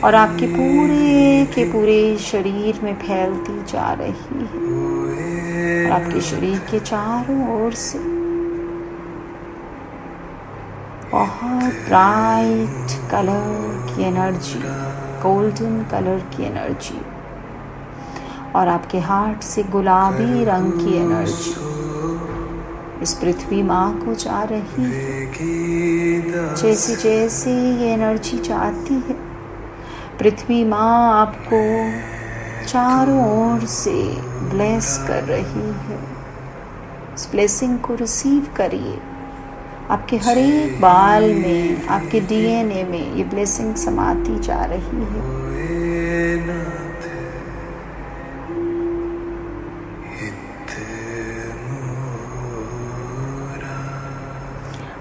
और आपके पूरे के पूरे शरीर में फैलती जा रही है। और आपके शरीर के चारों ओर से बहुत ब्राइट कलर की एनर्जी, गोल्डन कलर की एनर्जी, और आपके हार्ट से गुलाबी रंग की एनर्जी उस पृथ्वी माँ को जा रही है। जैसे जैसे ये एनर्जी जाती है, पृथ्वी माँ आपको चारों ओर से ब्लेस कर रही है। इस ब्लेसिंग को रिसीव करिए। आपके हर एक बाल में, आपके डीएनए में ये ब्लेसिंग समाती जा रही है।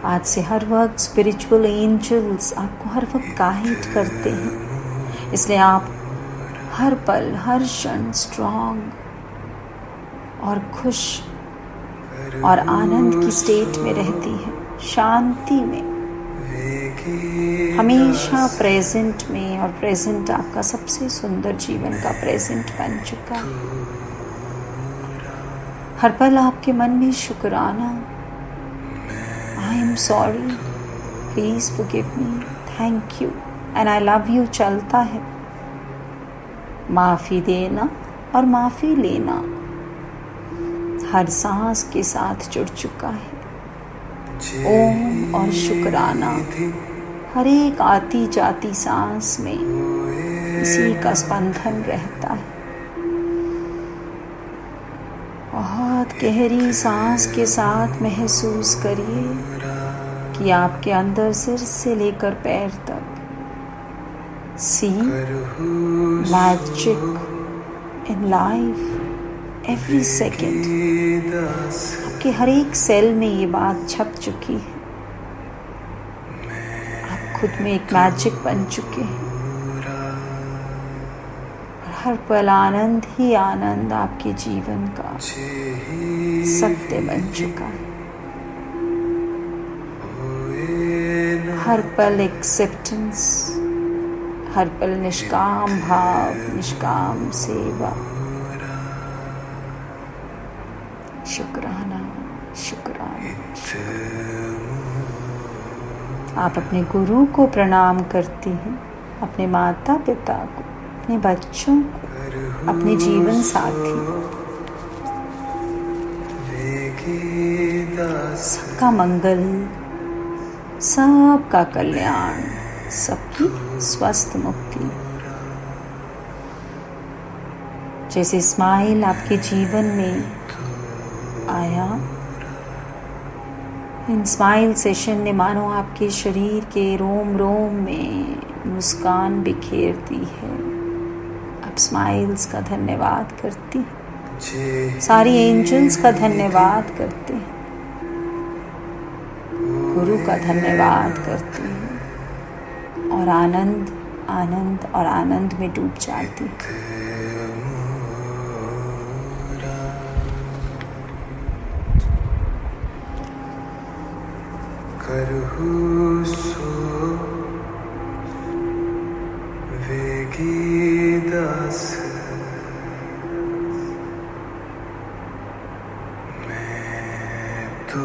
आज से हर वक्त स्पिरिचुअल एंजल्स आपको हर वक्त गाइड करते हैं, इसलिए आप हर पल, हर क्षण स्ट्रॉन्ग और खुश और आनंद की स्टेट में रहती है, शांति में, हमेशा प्रेजेंट में। और प्रेजेंट आपका सबसे सुंदर जीवन का प्रेजेंट बन चुका है। हर पल आपके मन में शुक्राना, I am sorry, please forgive me, thank you and I love you चलता है। माफ़ी देना और माफ़ी लेना हर सांस के साथ जुड़ चुका है। ओम और शुक्राना हर एक आती जाती सांस में इसी का स्पंदन रहता है। बहुत गहरी सांस के साथ महसूस करिए कि आपके अंदर सिर से लेकर पैर तक see magic in life every second. आपके हर एक सेल में ये बात छप चुकी है। आप खुद में एक मैजिक बन चुके हैं। हर पल आनंद ही आनंद आपके जीवन का सत्य बन चुका है। हर पल एक्सेप्टेंस, हर पल निष्काम भाव, निष्काम सेवा। शुक्राना, शुक्राना, शुक्राना। आप अपने गुरु को प्रणाम करती हैं, अपने माता पिता को, अपने बच्चों को, अपने जीवन साथी। सबका मंगल, सबका कल्याण, सबकी स्वस्थ मुक्ति। जैसे स्माइल आपके जीवन में आया, इन स्माइल सेशन ने मानो आपके शरीर के रोम रोम में मुस्कान बिखेर दी है। आप स्माइल्स का धन्यवाद करती हैं, सारी एंजल्स का धन्यवाद करते हैं, गुरु का धन्यवाद करती हैं और आनंद, आनंद और आनंद में डूब जाती हैं। करहु सो वेगी दास, मैं तो